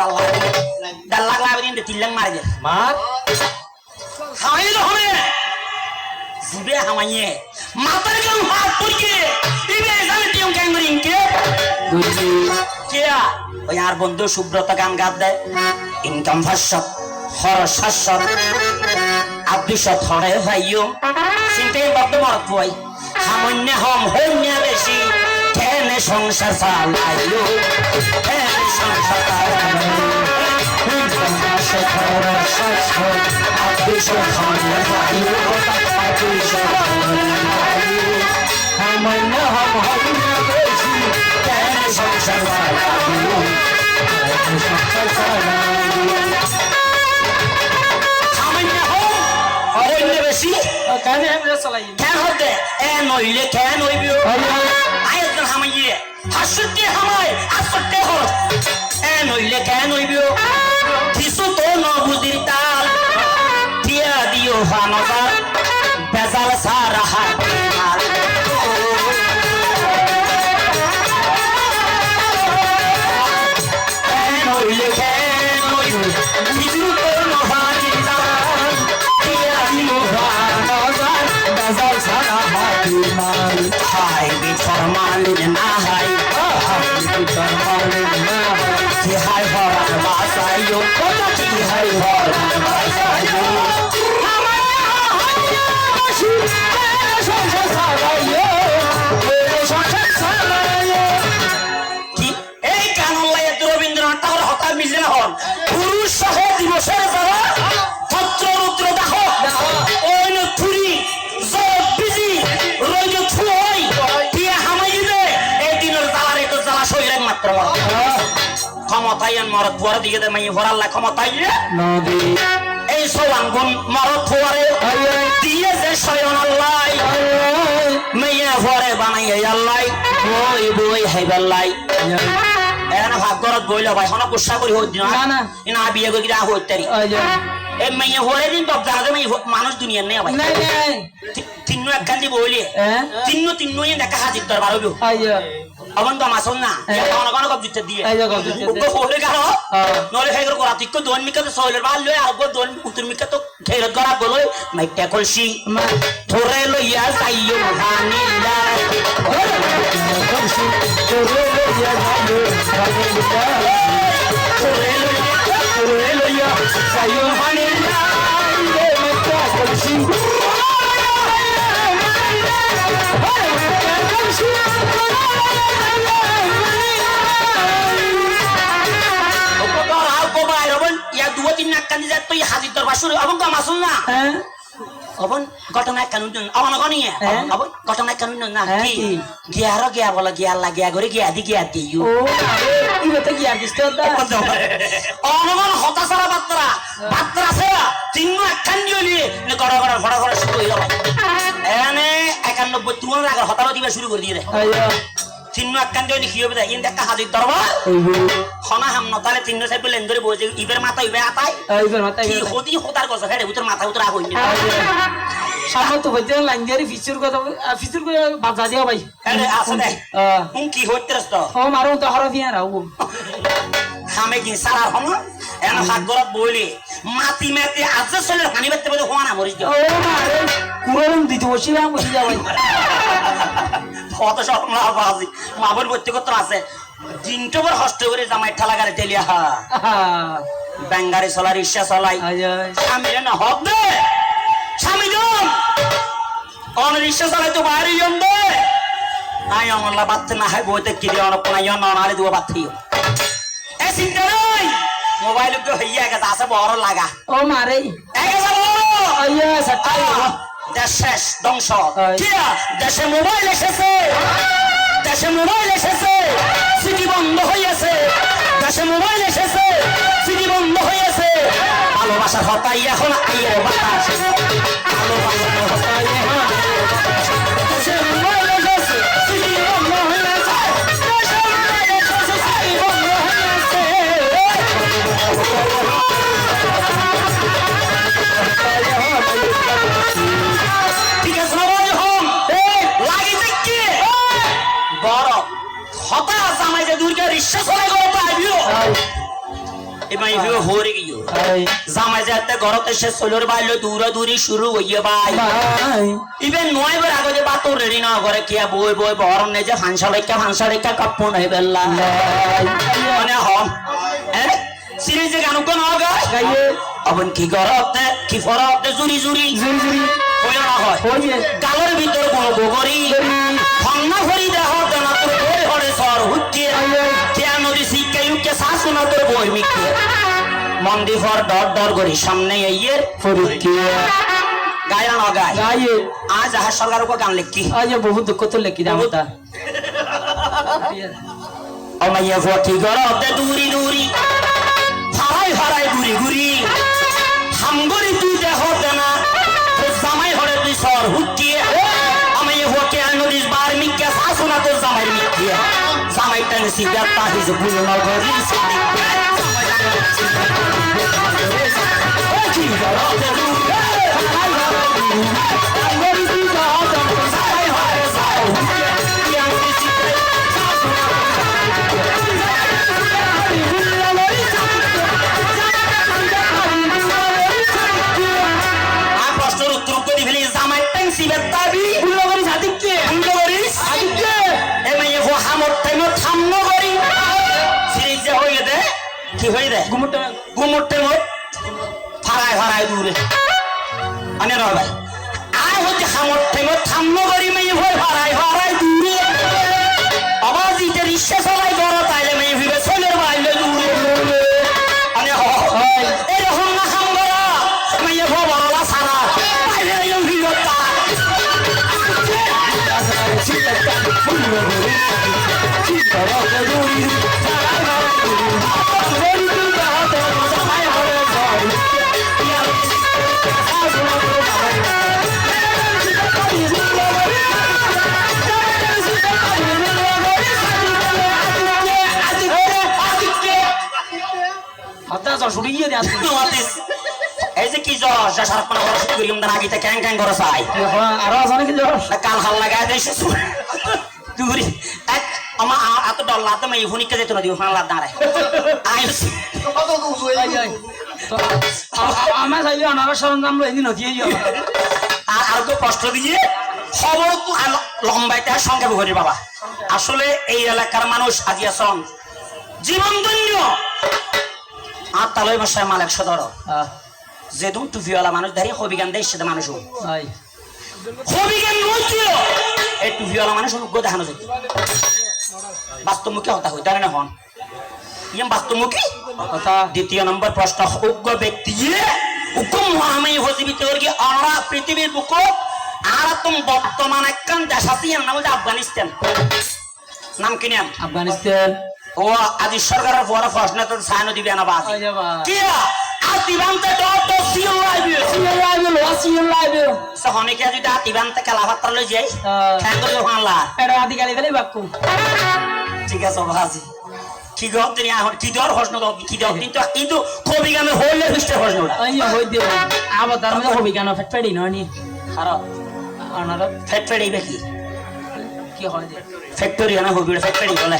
Speaker 1: ডাল লাগলা দিন 3 লাখ মারে দে মার খাওয়াই তো হবে জিবে হামাইয়ে মাথার কেন হাত পড়িয়ে ইবে জানে টিম গ্যাং রিংকে কিয়া ওই আর বন্ধু সুব্রত গান গাত দেয় ইনকাম ভাষা হর শাসন আদিশত হরে ভাইও চিন্তে বদ্ধ মরত বই সামান্য হম হন্য বেশি কেন সংসার চালাইও কেন সংসার চালাইও ইনকাম ভাষা হর শাসন আদিশত হরে ভাইও আদিশত হরে ভাইও সামান্য হম হন্য বেশি কেন সংসার চালাইও কেন সংসার চালাইও বেশি
Speaker 2: কেন আমরা চালাই
Speaker 1: কেন হতে এ নইলে কেন হইবিও আয়োজন হামাইয়ে হাসুতে হামাই আসতে হল এ নইলে কেন হইবিও কিছু তো ন বুঝির তাল দিয়া দিও ভানজার বেজাল সারা হাত নইলে কেন হইবিও কিছু তো ন বুঝির তাল হাই বিছর মালিন না হাই বিছর মালিন না কি হাই হরান বাসাইও কি হাই হরান বাসাইও কি এই কানলাই রবীন্দ্রনাথ ঠাকুর হঠাৎ মিলে হন পুরুষ সহে দিবসের দ্বারা পত্র রুদ্র দাহ ওই থুরি ক্ষমতায়ন মরদ বড় দিকে দে মাই ভরাল্লা ক্ষমতায় নদী এই সওয়াঙ্গুন মরত হওয়ারে দিয়ে যে শয়ন আল্লাহ মেয়ে ভরে বানাইয়ে আল্লাহ বই বই হাইবাল্লাই এখানে ভাগ্যরত বইলে ভাই হন গুসা করি হই দিন
Speaker 2: না
Speaker 1: না বিয়ে করি আহ হইতারি এই মেয়ে ভরে দিন তো জানা মেয়ে মানুষ দুনিয়ার নেই ভাই তিন্নু একখান দি বইলে তিন্নু দেখা হাজির দরবার হইব অবন তো মাসল না কোন কোন কব দিতে দিয়ে উগ্র ফোরে গেল নলে হেগর করা তিক্ক দোন মিকা তো সইলের বাল লয় আগো দোন উত্তর মিকা তো খেরত করা বলই মাইটা কলসি থরে লইয়া যাইও হানিলা কলসি থরে লইয়া যাইও হানিলা থরে লইয়া যাইও হানিলা মাইটা কলসি dua tindak kan dia tuh hadis terbasur abang gak masuk na abang kau naik kanun abang nak ni abang kau naik kanun na giaro gia bola gia lagi agori gia di gia tiu
Speaker 2: ini betul gia gitu dah
Speaker 1: abang hota sara batra saya tindak kan dia ni ni kora suruh ya ene akan nubut tuan agar hota lo tiba suruh berdiri তিন্ন একখান দিয়ে লিখিয়ে বেদা ইন দেখা হাজির দরবার হনা হাম নতালে তিন্ন সাইড বলেন ধরে বসে ইবের মাথা ইবে আতাই
Speaker 2: ইবের মাথা
Speaker 1: কি হদি হতার কথা ফেড়ে উতর মাথা উতর আ হইনি
Speaker 2: সামনে তো হইতে লাইন দিয়ে ফিচুর কথা ফিচুর করে বাজা দিও ভাই
Speaker 1: আরে আছে দে কোন কি হইতেরস তো
Speaker 2: ও মারো তো হর দিয়া রাও
Speaker 1: হামে কি সারা হম এন হাগরত বইলি মাটি মেতে আজ চলে হানি বেতে বলে হওয়া না মরিস দিও
Speaker 2: ও মারে কুরন দিতে বসিলাম বসি যাও ভাই
Speaker 1: কত সব না বাজি মাবর বইতে কত আছে দিনটো বড় হস্ত করে জামাই ঠালা গারে তেলিয়া বেঙ্গারি চলা রিক্সা চলাই স্বামী না হব দে স্বামী জন অন রিক্সা চালাই তো বাইরে জন দে আই অনলা বাতে না হয় বইতে কি দিয়ে অন কোনা জন অনালে দুয়া বাতিও এ চিন্তা নাই মোবাইল তো হইয়া গেছে আছে বড় লাগা
Speaker 2: ও মারে
Speaker 1: এ গেছে বড়
Speaker 2: আইয়া সটাই
Speaker 1: দেশ শেষ ধ্বংস কিয়া দেশে মোবাইল এসেছে সিটি বন্ধ হইয়াছে দেশে মোবাইল এসেছে সিটি বন্ধ হইয়াছে ভালোবাসার হতাই এখন আইয়ের বাতাস ভালোবাসার হতাই এখন দেশে মোবাইল এসেছে সিটি বন্ধ হইয়াছে দেশে মোবাইল এসেছে সিটি বন্ধ হইয়াছে ঠিক আছে নবাজ হোম লাগিছে কি বড় হতাশ জামাই যে দূরকে রিক্সা চলাই গো পাইবিও এমাই ভিও হরে গিও জামাই যে এতে ঘরতে সে চলর বাইলো দূরি শুরু হইয়ে ভাই ইবে নয় বার আগে যে বাতো রেডি না করে কিয়া বই বহরম নে যে ফাংসা রেখা কাপ্পো নাই বেল্লা মানে হম সিরিজে গান কোন গাইয়ে অবন কি গরতে কি ফরতে জুরি হইল না হয় গালের ভিতর গোগরি ফন্না ভরি দেহ দেনা তোর বই হরে সর হুচ্ছে কেয়া নদী শিক্ষায়ুকে শাসনা তোর বই মিকে মন্দি ফর ডর করি সামনে আইয়ের ফরুকে গায়া না গায়ে আজ আহার সরকার উপর গান লিখি
Speaker 2: আজ বহুত দুঃখ তো লিখি দামতা
Speaker 1: অমাইয়া ফটি গরতে দূরি হারাই ঘুরি হামগরি তুই দেহ দেনা জামাই হরে তুই সর হুকিয়ে আমি হোকে নদীর বার মিকে শাসনা তোর জামাই মিকে জামাই টান সিগার তাহিজ বুঝো না গরি কি হই রে গুমুটে মত ফারাই দূরে আনে র ভাই আয় হতে হামটে মত থাম্ম করি মেয়ে ভয় ফারাই দূরে আবার জিতে রিক্সা চলাই গড় তাইলে মেয়ে ভিবে চলের বাইলে দূরে আনে হ এই রকম না খামগরা মেয়ে ভয় বড়লা সারা বাইলে এরকম ভিড়তা Yeah.
Speaker 2: তা জল ছুটি গিয়ে দেন
Speaker 1: এই যে কি জ্বর সারা পানা বড় শুরু করি আমরা আগিতে ক্যাং ক্যাং করে চাই
Speaker 2: আরো আছে নাকি জ্বর
Speaker 1: কাল হাল লাগায় দেয় তুই এক আমার এত ডর লাতে মাই হুনিকে যেত না দিও ফান লাদ দাঁড়ায় আইছি
Speaker 2: আমার চাইলে অনার সরঞ্জাম এদিন হতিয়ে যাও
Speaker 1: আর তো কষ্ট দিয়ে খবর তো লম্বাইতে সংক্ষেপ করি বাবা আসলে এই এলাকার মানুষ আজি আসন জীবন ধন্য আর তালয় বসায় মাল 100 ধরো যেদুন টুপিওয়ালা মানুষ দাঁড়িয়ে হবিগান দেয় সেটা মানুষ হবিগান বলছিল এই টুপিওয়ালা মানুষ উগ্র দেখানো যেত বাস্তবমুখী হতা হই তাই না হন ইয়াম বাস্তবমুখী
Speaker 2: কথা
Speaker 1: দ্বিতীয় নম্বর প্রশ্ন উগ্র ব্যক্তি হুকুম মহামাই হজিবিতে ওরকি অনরা পৃথিবীর বুক আর তুমি বর্তমান একখান দেশ আছে নাম হচ্ছে আফগানিস্তান নাম কি নাম
Speaker 2: আফগানিস্তান
Speaker 1: ও আজি সরকারের বড় প্রশ্ন তো সায়ন দিবে না বাস কি আতিবান্তে তো সিও লাইভ সহনে কি আজি আতিবান্তে কালাভাত্র লই যাই খেঙ্গল হানলা
Speaker 2: এটা আদি গালি দিলে বাক্কু
Speaker 1: ঠিক আছে বাজি কি গো তুমি এখন কি দর প্রশ্ন কি দাও কিন্তু কবি গানে হইলে হিস্টে প্রশ্নটা
Speaker 2: আই হই দিও আবার তার মধ্যে হবি কেন ফেটফেড়ি ননি
Speaker 1: খারাপ
Speaker 2: অনার
Speaker 1: ফ্যাক্টরি কি
Speaker 2: কি হয় যে
Speaker 1: ফ্যাক্টরি না হবি ফ্যাক্টরি বলে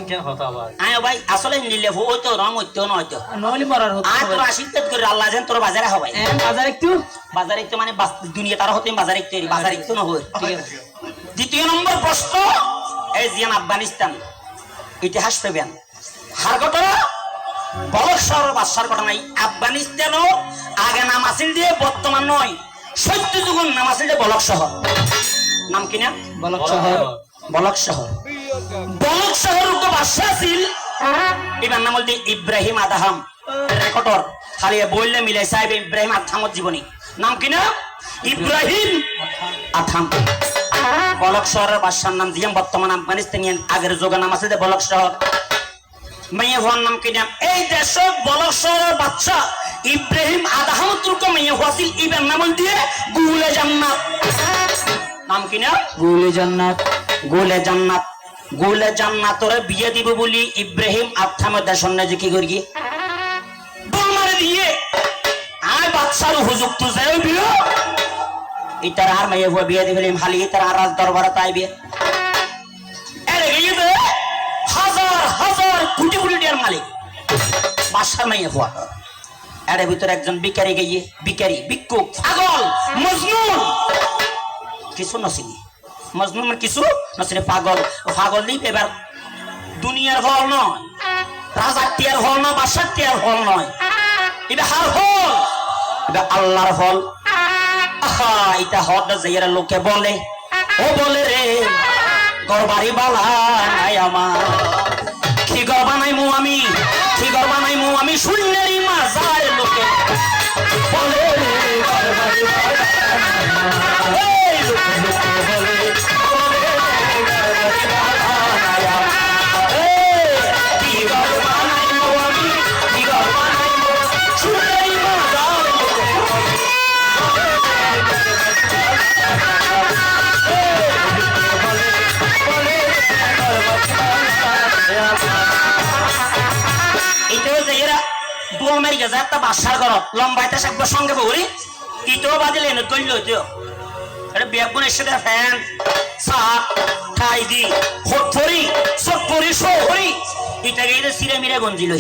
Speaker 3: কেন কথা আবার
Speaker 1: আয় ভাই আসলে নিলে ওই তো রং হইতো না হইতো
Speaker 2: নইলে মরার হতো
Speaker 1: আর তোর আশীর্বাদ করে আল্লাহ জান তোর বাজারে হবে
Speaker 2: বাজার একটু
Speaker 1: বাজারে তো মানে দুনিয়া তারা হতে বাজারে তৈরি বাজারে তো না হয়
Speaker 2: ঠিক আছে
Speaker 1: দ্বিতীয় নম্বর প্রশ্ন এই জিয়ান আফগানিস্তান ইতিহাস পেবেন হার ঘটনা বলক শহর বাদশার ঘটনা আফগানিস্তানও আগে নাম আসিল দিয়ে বর্তমান নয় সত্য যুগের নাম আসিল দিয়ে বলক শহর নাম কি না
Speaker 2: বলক শহর
Speaker 1: বলক শহর বলক শহর তো বাদশা ছিল এবার নাম বলতে ইব্রাহিম আদাহাম রেকর্ডর খালি বললে মিলে সাহেব ইব্রাহিম আথামত জীবনী নাম কি না ইব্রাহিম আথাম বলক শহরের বাদশার নাম দিয়ে বর্তমান আফগানিস্তানিয়ান আগের যুগের নাম আছে যে বলক শহর মাইয়া হওয়ার নাম কি নাম এই দেশ বলক শহরের বাদশা ইব্রাহিম আদাহাম তুর্ক মাইয়া হওয়াছিল ইবের নাম দিয়ে গুলে জান্নাত নাম কি না
Speaker 2: গুলে জান্নাত
Speaker 1: গোলে জান্নাত গোলে জান্নাতরে বিয়ে দিব বলি ইব্রাহিম আথামের দেশের না যে কি করি বলমারে দিয়ে আয় বাদশার হুজুক্ত যায় বিয়ে ইতার আর মাইয়া হওয়া বিয়ে দিবলি হালি ইতার আর রাজ দরবারে তাইবে এরে গিয়ে দে হাজার হাজার কোটি কোটি টাকার মালিক বাদশার মাইয়া হওয়া এর ভিতরে একজন ভিখারি গিয়ে ভিখারি ভিক্ষুক পাগল মজনুন কিছু নছিনি মজনুন কিছু নছিনি পাগল পাগল নেই এবার দুনিয়ার হল নয় রাজার টিয়ার হল নয় বাদশার টিয়ার হল নয় এটা হার হল এটা আল্লাহর হল আহা এটা হদ যাইরা লোকে বলে ও বলে রে গরবারি বালা নাই আমার কি গরবা নাই মু আমি কি গরবা নাই মু আমি শূন্যেরই মাঝার লোকে বলে রে গরবারি বালা এই লোকে বলে কি গরবা নাই মু আমি কি গরবা নাই মু শূন্যেরই মাঝার লোকে এটাও যে এরা দোল মারি গেছে একটা বাসার ঘর লম্বাইতে থাকবো সঙ্গে বৌরি ইটাও বাজিলে এনে তৈল হইতেও এটা বেগুন এসে ফ্যান শাক খাই দি হরি সরি সরি এটাকে এটা সিরে মিরে গঞ্জিল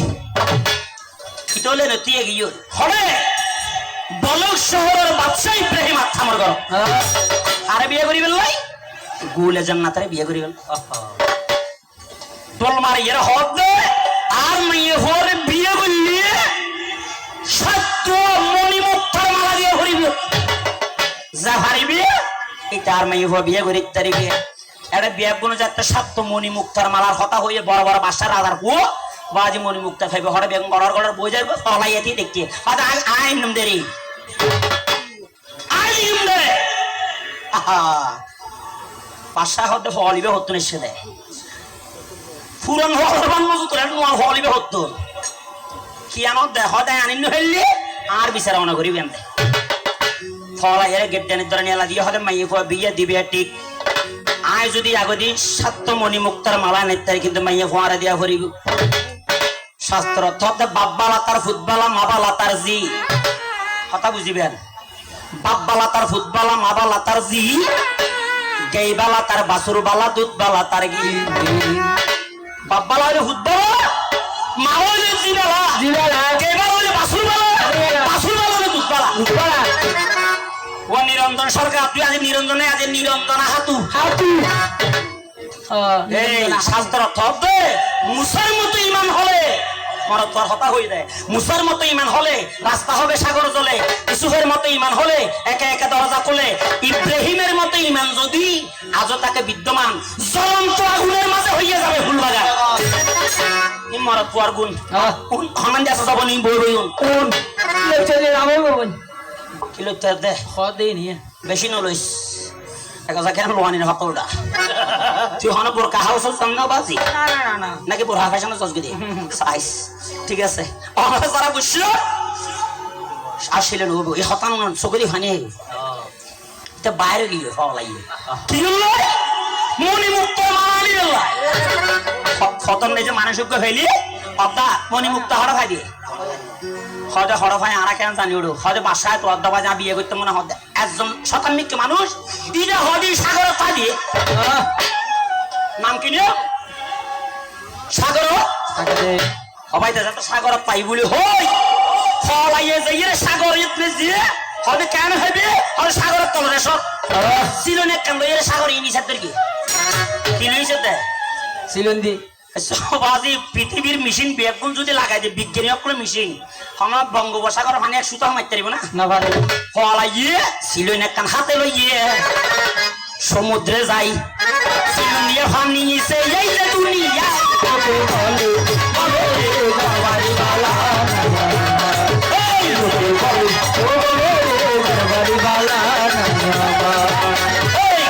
Speaker 1: ইটাও লেনে তুই এগিয়ে হবে বলক শহরের বাদশা ইব্রাহিম আথামর ঘর আরে বিয়ে করি বেলাই গুলে জান্নাতারে বিয়ে করি বেল দোল মারি এরা হদ দে আর মাইয়ে হরে বিয়ে করলে সত্য মণিমুক্তার মালা দিয়ে হরিব যা হারিবে এটা আর মাইয়ে হরে বিয়ে করি তারিখে এটা বিয়ে কোনো যাতে সত্য মণিমুক্তার মালার হতা হয়ে বড় বড় বাসার রাজার পো বাজি মণিমুক্তা খাইবে হরে বেগুন গড়ার গড়ার বই যাইবে ফলাইয়াতি দেখতে আজ আইন নাম দেরি আইন দে আহা বাসা হতে ফলিবে হতো নিশ্চয় দেয় পুরন হওয়ার মজুত নোয়াল হলিবে হতো কি আমার দেহ দেয় আনিন হইলে আর বিচারা মনে করি বেন ফলাই এর গেট টেনের ধরে নিয়ে দিয়ে হতে মাইয়ে বিয়ে দিবে ঠিক আয় যদি আগদি সাত্য মণি মুক্তার মালা নেতারি কিন্তু মাইয়ে ফোয়ারা দিয়া ভরিব শাস্ত্র অর্থ হতে বাপবালা তার ফুটবালা মাবালা তার জি কথা বুঝিবেন বাপবালা তার ফুটবালা মাবালা তার জি গেইবালা তার বাসুর বালা দুধ বালা তার গি বাপবালা হইলে ফুটবালা মা হইলে জিবালা গেইবালা হইলে বাসুর বালা বাসুর বালা হইলে দুধ বালা ও নিরঞ্জন সরকার তুই আজ নিরঞ্জনে আজ নিরঞ্জনা হাতু এই শাস্ত্র অর্থ হতে মুসার মতো ইমান হলে মরদ তোর হতা হয়ে যায় মুসার মতো ইমান হলে রাস্তা হবে সাগর জলে ইউসুফের মতো ইমান হলে একে একে দরজা খুলে ইব্রাহিমের মতো ইমান যদি আজও তাকে বিদ্যমান জ্বলন্ত আগুনের মাঝে হইয়া যাবে ফুলবাগান এই মরদ তোর গুণ হমান দেশে যাব নি বই বই কোন কিলো দে
Speaker 2: খদে নিয়ে
Speaker 1: বেশি নলইস একজা কেন লোহানির হকলটা তুই হন বোরকা হাউস সামনে বাজি
Speaker 2: না
Speaker 1: নাকি বোরকা ফ্যাশন চসকে দিয়ে সাইজ ঠিক আছে আমরা যারা বুঝছো আসলে নব এই হতান চকরি ফানি এটা বাইরে গিয়ে হওয়া লাগিয়ে কি হলো মনি মুক্ত মানালি গেলা খতম নেই যে মানসিক ফেলি অদা মনি মুক্ত হড় খাই দিয়ে হয়তো হরফাই আরা কেন জানি ওড়ো হয়তো বাসায় তো অর্ধবা যা বিয়ে করতে মনে হয় একজন শতান্বিক মানুষ ইটা হদি সাগর পা দিয়ে নাম কি নিও সাগর হবাই দাদা তো সাগর পাই বলে হই ফলাইয়ে যাইয়ে সাগর ইতনে দিয়ে হয়তো কেন হবে হয়তো সাগরের তলরে সব সিলনে কেন লইয়ে সাগর ইনি সাদের কি লইছে দেয়
Speaker 2: সিলন্দি
Speaker 1: সবাজি পৃথিবীর মেশিন বেগুন যদি লাগাই দে বিজ্ঞানী সকলে মেশিন আমরা বঙ্গোপসাগর মানে এক সুতা মারতে পারিব না পারে ফলাইয়ে সিলন এক কান হাতে লইয়ে সমুদ্রে যাই সিলন নিয়ে ফানি নিছে এই যে দুনিয়া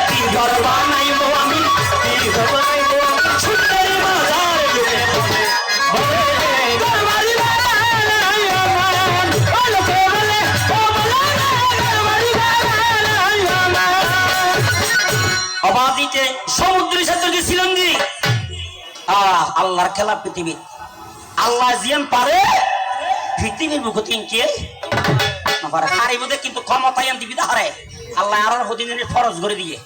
Speaker 1: কি ঘর বানাইবো আমি কি ঘর বানাইবো ছুটের বাজার অবাধিতে সমুদ্রের সাথে গেছিলেন দি আল্লাহর খেলা পৃথিবী আল্লাহ জিয়ান পারে পৃথিবীর বুকে তিনকে পারে হারিব কিন্তু ক্ষমতায় দিবি হারে আল্লাহ আর হদিনের ফরজ করে দিয়ে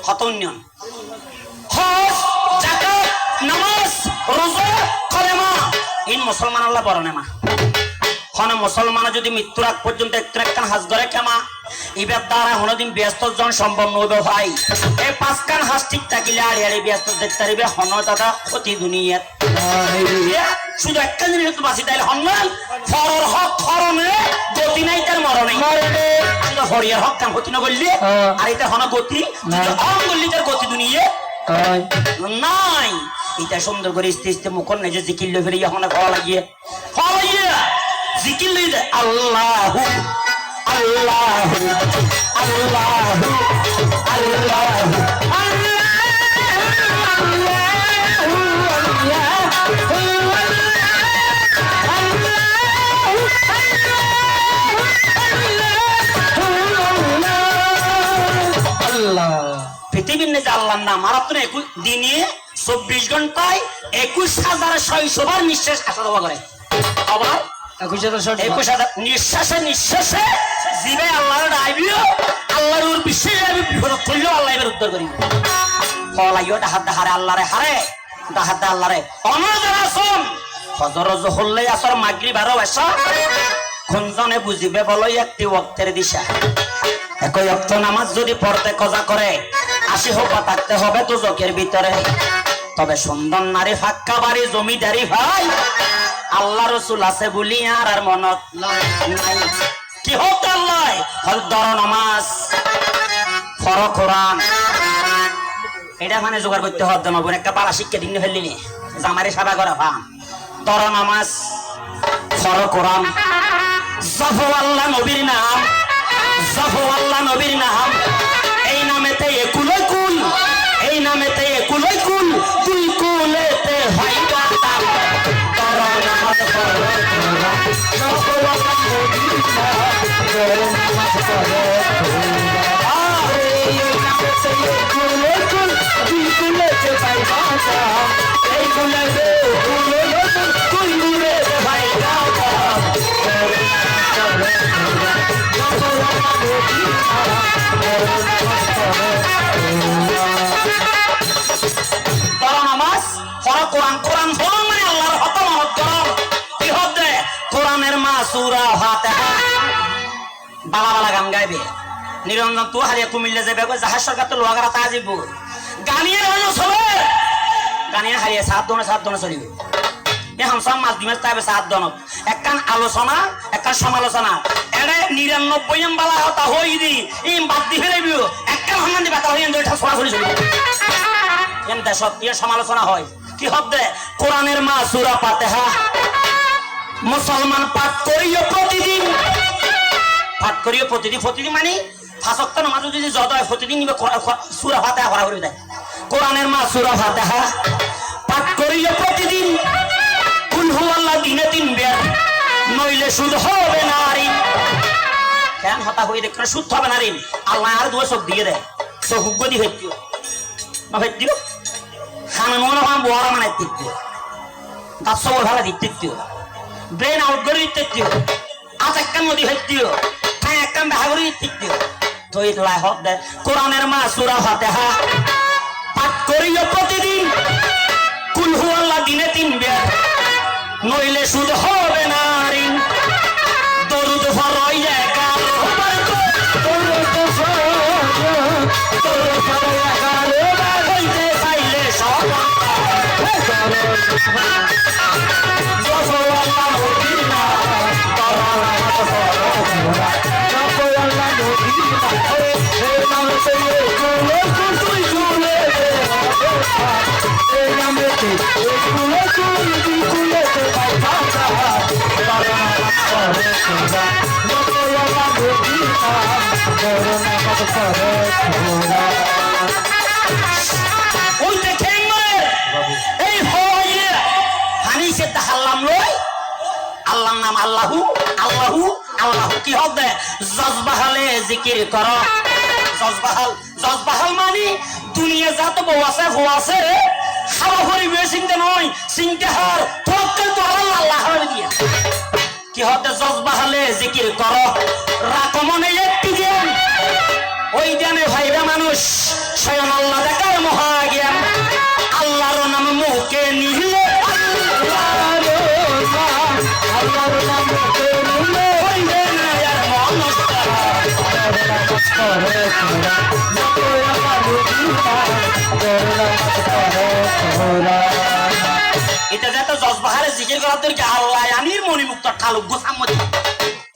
Speaker 1: হত উন্নয়ন হজ যাকাত নামাজ রোজা কলেমা ইন মুসলমান আল্লাহ বড় নেমা হন মুসলমান যদি মৃত্যুর আগ পর্যন্ত একটু একখান হাজ করে কেমা এবার দ্বারা হনদিন ব্যস্ত জন সম্ভব নইবে ভাই এই পাঁচখান হাজ ঠিক থাকিলে আর আরে ব্যস্ত দেখতে পারিবে হন দাদা ক্ষতি দুনিয়াত শুধু একটা জিনিস একটু বাঁচি তাইলে হন না ফরর হক ফরনে গতি নাই তার মরণে শুধু হরিয়ার হক কাম ক্ষতি না করলে আর এটা হন গতি অন করলে তার গতি দুনিয়ে নাই এটা সুন্দর করে ইস্তে ইস্তে মুখর নেই যে জিকির লো ফেলে হন খাওয়া লাগিয়ে জিকির লই যায় আল্লাহু আল্লাহু আল্লাহু আল্লাহু পৃথিবীর নেই আল্লাহর নাম আর আপনি দিনে 24 ঘন্টায় 21,600 বার নিঃশ্বাস আসা দেওয়া করে আবার 21,000 নিঃশ্বাসে নিঃশ্বাসে জিবে আল্লাহর ডাইবিও আল্লাহর উপর বিশ্বাস আমি বিপদ করলেও আল্লাহ এর উত্তর করি ফলাইও ডাহাত হারে আল্লাহরে হারে ডাহাত আল্লাহরে অনজানা শুন ফজর জহরলে আসর মাগরিব আর এসা কোনজনে বুঝিবে বলো একটি ওয়াক্তের দিশা একই ওয়াক্ত নামাজ যদি পড়তে কজা করে 80 হোক থাকতে হবে তো জকের ভিতরে তবে সুন্দর নারী ফাক্কা বাড়ি জমিদারি ভাই আল্লাহ রসুল আছে বলি আর মনত নাই কি হোক আল্লাহ হল দর নামাজ ফর কোরআন এটা মানে জোগাড় করতে হবে না বোন একটা পালা শিক্ষা দিন ফেললি জামারে সাদা করা ভাম দর নামাজ ফর কোরআন জাফু আল্লাহ নবীর নাম জাফু আল্লাহ নবীর নাম এই নামেতে একুলই কুল এই নামেতে একুলই কুল দুই কুলেতে হয় কাতাম দর নামাজ ফর কোরআন জাফু আল্লাহ নবীর নাম দর নামাজ ফর কোরআন এই নামেতে একুলই কুল দুই কুলেতে হয় কাতাম এই কুলেতে কুলই কুল দুই কুলেতে কোরআন কোরআন ফলন মানে আল্লাহর হত মহৎ করম কি হবে কোরআনের মা সূরা ফাতিহা বালা বালা গান গাইবে নিরঞ্জন তো হারিয়ে কুমিল্লা যাবে জাহাজ সরকার তো লোহাগারা তা যাইব গানিয়ে রইল চলে গানিয়ে হারিয়ে সাত দনে চলিবে এখন সব মাছ দিমে তাইবে সাত দনক একখান আলোচনা একখান সমালোচনা এড়ে 99 বালা হতা হই দি ইম বাদ দি ফেলাইবিও একখান হান্নান দি বাতা হইন দুইটা সরাসরি চলিবে এম দেশত ইয়ে সমালোচনা হয় কি হবে কোরআনের মা সূরা ফাতিহা মুসলমান পাঠ করিও প্রতিদিন প্রতিদিন মানে পাঁচ ওয়াক্ত নামাজ যদি যত হয় প্রতিদিন নিবে সূরা ফাতিহা পড়া করে দেয় কোরআনের মা সূরা ফাতিহা পাঠ করিও প্রতিদিন কুল হুয়াল্লাহ দিনে 3 বার নইলে সুদ হবে না রে কেন হতা হই দেখলে সুদ হবে না রে আল্লাহ আর দুই চোখ দিয়ে দেয় চোখ গদি হইতিও না হইতিও খানা মনে হয় বড় মানে দিতিও দাঁত সবল ভালো দিতিও ব্রেন আউট করে দিতিও আজ একটা নদী হইতিও হ্যাঁ একটা বাহাগরি দিতিও তো এই লাই হক দে কোরআনের মা সূরা ফাতিহা পাঠ করিও প্রতিদিন কুল হুয়াল্লাহ দিনে 3 বার নইলে সুদ হবে না রে দরুদ ফরইয়া কাল দরুদ ফরইয়া কাল হইতে চাইলে সব ওই দেখেন এই হয় হানিসে তাহাল্লাম লই আল্লাহর নাম আল্লাহু আল্লাহু আল্লাহু কি হবে জজবাহালে জিকির কর জজবাহাল মানে দুনিয়া যত বউ আছে হো আছে খাওয়া পরিবে চিন্তা নয় চিন্তা হর তোকে তো আল্লাহ হরে দিয়া কি হবে জজবাহালে জিকির কর রাখো মনে একটি জ্ঞান ওই জ্ঞানে ভাইরা মানুষ স্বয়ং আল্লাহ দেখার মহাজ্ঞান আল্লাহর নাম মুখে নিলে আল্লাহর নাম মুখে নিলে হইবে না আর মনস্কার এটা যত জজবাহারে জিকির করার দরকার আল্লাহ আনির মনি মুক্ত ঠালুক গোসামতি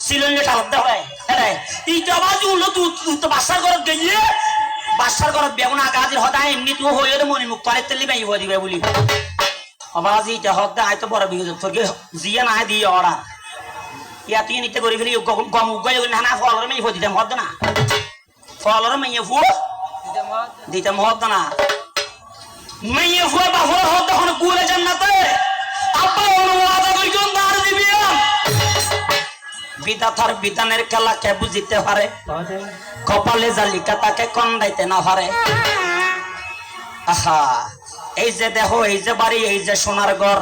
Speaker 1: সিলেন্ডে ঠালক দেওয়া হয় এটাই এইটা বাজু হলো তুই তো বাসার ঘরত গিয়ে বাসার ঘরত বেগুন আগাজির হদায় এমনি তুই হয়ে মনি মুক্ত আরে তেলি বাই হয়ে দিবে বলি আবাজি এটা হদা আইতো বড় বিগত তোকে জিয়া না দিয়ে ওরা ইয়া তুই নিতে করে ফেলি গম উগাই না না ফলর মেই হয়ে দিতাম হদ না ফলর মেয়ে ফু দিতাম হদ না মেয়ে ফু বাহর হদ হন কুলে জান্নাতে আপা অনুবাদ করি কোন দার দিবি বিধাতার বিধানের খেলা কে বুঝিতে পারে কপালে জালিকা তাকে কন্দাইতে না পারে আহা এই যে দেহ এই যে বাড়ি এই যে সোনার ঘর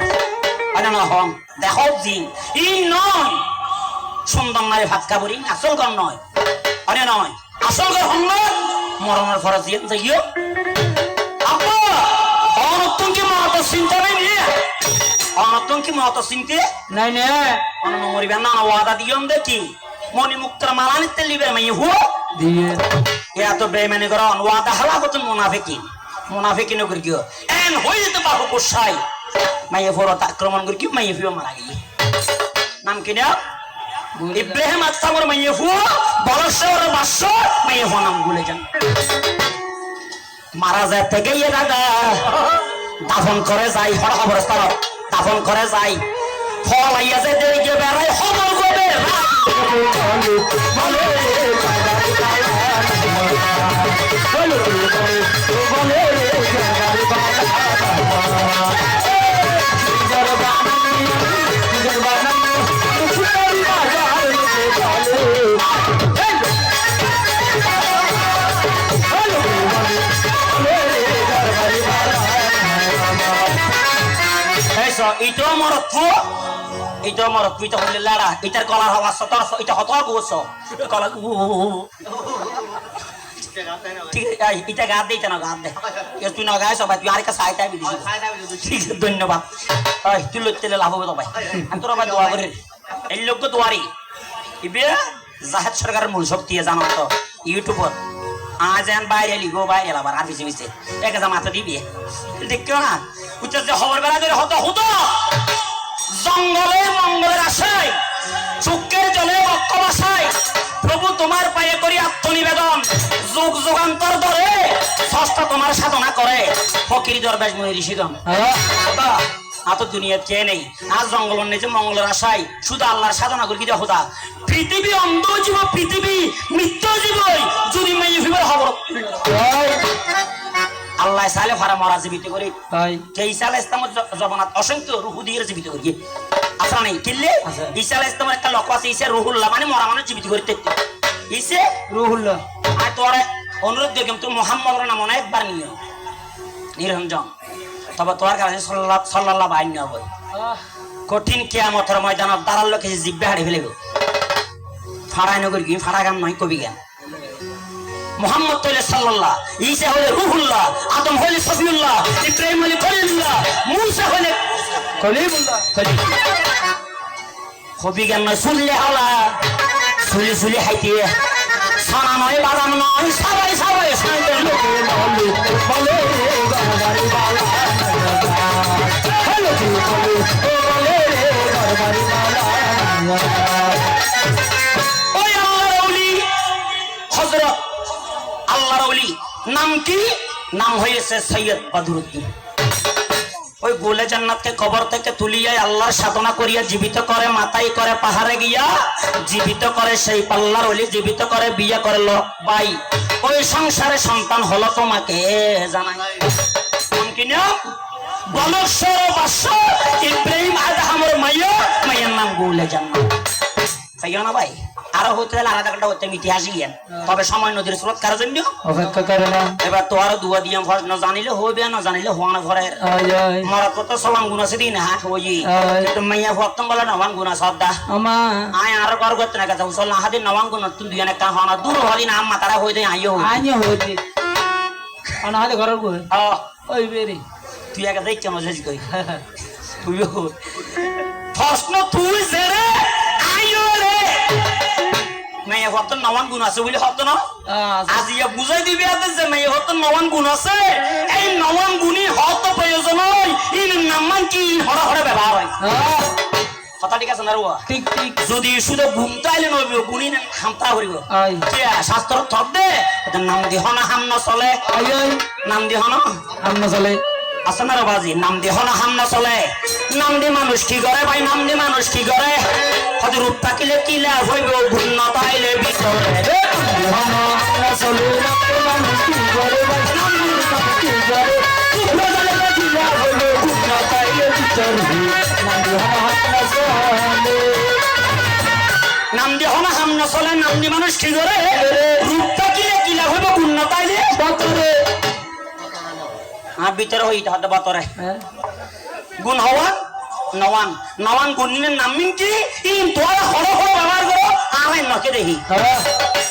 Speaker 1: আরে না হম দেহ জিন ই নয় সুন্দর নারী ভাত কাবুরি আসল ঘর নয় আরে নয় আসল ঘর হম না মরণের ফরজ যাইও আপা অনতুন কি মত চিন্তা নাই নি অনতুন কি মত চিন্তা
Speaker 2: নাই নে
Speaker 1: অনন মরিবে না ওয়াদা দিয়ম দেখি মনি মুক্তর মালা নিতে লিবে মাই হু
Speaker 2: দিয়ে
Speaker 1: ইয়া তো বেঈমানি করা ওয়াদা হালাকতুল মুনাফিকিন করি কিও এন হই যেতে বাহু কোসাই মাইয়ে ফরত আক্রমণ করি কি মাইয়ে ফিও মারা গিয়ে নাম কি না ইব্রাহিম আত্মামর মাইয়ে ফু বলশর বাস মাইয়ে ফু নাম ভুলে যান মারা যায় থেকে ইয়ে দাদা দাফন করে যাই হর অবস্থার দাফন করে যাই ফল আইয়া যায় দেরি গিয়ে বেড়াই খবর করবে ইটো মরত তুই তো হলে লাড়া এটার কলার হওয়া তোর এটা হত গোছ কলা ঠিক আছে এটা গাদ দিতে না গাদ দে তুই না গায়ে সবাই তুই আর একটা সাইতে আমি দিছি ঠিক আছে ধন্যবাদ তুই লইতে লাভ হবে তো ভাই আমি তোর ভাই দোয়া করে এই লোক দোয়ারি ইবে জাহাজ সরকারের মূল শক্তি জানো তো ইউটিউবর আজ এন বাইরে লিগো বাইরে আবার আর পিছে পিছে এক মাথা দিবি দেখো না উচ্চ যে খবর বেলা ধরে হতো হতো জঙ্গলে মঙ্গলের আশায় চুকের জলে বক্ষ বাসায় প্রভু তোমার পায়ে করি আত্মনিবেদন যুগ যুগান্তর ধরে ষষ্ঠ তোমার সাধনা করে ফকির দরবেশ মুনি ঋষিগণ আত দুনিয়া চেয়ে নেই আজ জঙ্গল নিচে মঙ্গলের আশায় শুধু আল্লাহর সাধনা করি কি দেখো পৃথিবী অন্ধ জীব পৃথিবী মৃত্যু জীবই যদি মেয়ে ফিবার খবর আল্লাহ সালে ফারা মরা জীবিত করি ঈসা আলাইহিস সালামের জবানাত অসংখ্য রূহ দিয়ে জীবিত করি আসা নাই কিনলে ঈসা আলাইহিস সালামের একটা লক্ষ্য আছে ঈসা রুহুল্লাহ মানে মরা মানুষ জীবিত করতে ঈসা রুহুল্লাহ আর তোর অনুরোধ দেখলাম তুই মুহাম্মদের নাম অনেকবার নিও নিরঞ্জন তবে তোর কাছে সাল্লাল্লাহু আলাইহি হবে কঠিন কিয়ামতের ময়দানত দাঁড়ার লোকে জিব্বে হারিয়ে ফেলে ফাড়াই নগর কি ফাড়া গান নয় কবি গান মুহাম্মদ সাল্লাল্লাহ ঈসা হলে রুহুল্লাহ আদম হলে সফিউল্লাহ ইব্রাহিম হলে খলিলুল্লাহ মুসা হলে কলিমুল্লাহ কবি গান নয় শুনলে হালা শুলি শুলি হাইতে সানা নয় বাদাম নয় সবাই সবাই সাইদের লোকে বলে বলে গরবারি বালা হ্যালো কি বলে বলে গরবারি বালা ওই আল্লাহর ওলি হযরত আল্লাহর ওলি নাম কি নাম হয়েছে সৈয়দ বদরুদ্দিন ওই গোলে জান্নাতকে কবর থেকে তুলিয়া আল্লাহর সাধনা করিয়া জীবিত করে মাথায় করে পাহাড়ে গিয়া জীবিত করে সেই আল্লাহর ওলি জীবিত করে বিয়ে করে লোক ভাই ওই সংসারে সন্তান হলো তোমাকে জানাই নাম কি না বলশ্বর বাস ইব্রাহিম আদহামের মাইয়ের নাম গোলে জান্নাত তাইও না ভাই আরো হতে গেলে আলাদা একটা হতে ইতিহাস গিয়ে তবে সময় নদীর স্রোত কারোর জন্য অপেক্ষা করে না এবার তো আরো দুয়া দিয়ে না জানিলে হবে না জানিলে হওয়া না ঘরের মরা কত সলাম গুণ আছে দিন হ্যাঁ ওই তো মাইয়া ভক্তম বলে নবান গুণ শ্রদ্ধা আয় আরো ঘর করতে না কথা উসল না হাদিন নবান গুণ তুই দুই একটা হওয়া না দূর হলি না আম্মা তারা হয়ে দেয় আইও হইতে অনাহাদে ঘরের গুণ ওই বেরি তুই একা দেখ কেন জেজ কই তুই প্রশ্ন তুই জেরে আইও রে মেয়ে হত নবান গুণ আছে বলে হত না আজ ইয়া বুঝাই দিবি যে মেয়ে হত নবান গুণ আছে এই নবান গুণী হত প্রয়োজন হয় ইন নামান কি হরা হরা ব্যবহার হয় কথা ঠিক আছে না রুয়া ঠিক ঠিক যদি শুধু ঘুমতাইলে নবি গুণী হামতা করিব কে শাস্ত্র থক দে নাম দিহ না হাম না চলে নাম দিহ না হাম না চলে আসনা রে বাজি নাম দিহ না হাম না চলে নাম দি মানুষ কি করে ভাই নাম দি মানুষ কি করে হয়তো রূপ থাকিলে কি লাভ হইব গুণ না পাইলে ভিতরে চলে মানুষ কি করে ভাই নাম দি মানুষ কি করে কি লাভ হইব গুণ না পাইলে ভিতরে নাম দি হনা হাম না চলে নাম দি মানুষ কি করে রূপ থাকিলে কি লাভ হইব গুণ না পাইলে ভিতরে ভিতরে হইতে হতে বাতরে গুণ হওয়া নওয়ান নওয়ান গুণের নাম কি ইন তোরা হড় হড় ব্যবহার করো আমি নকে দেখি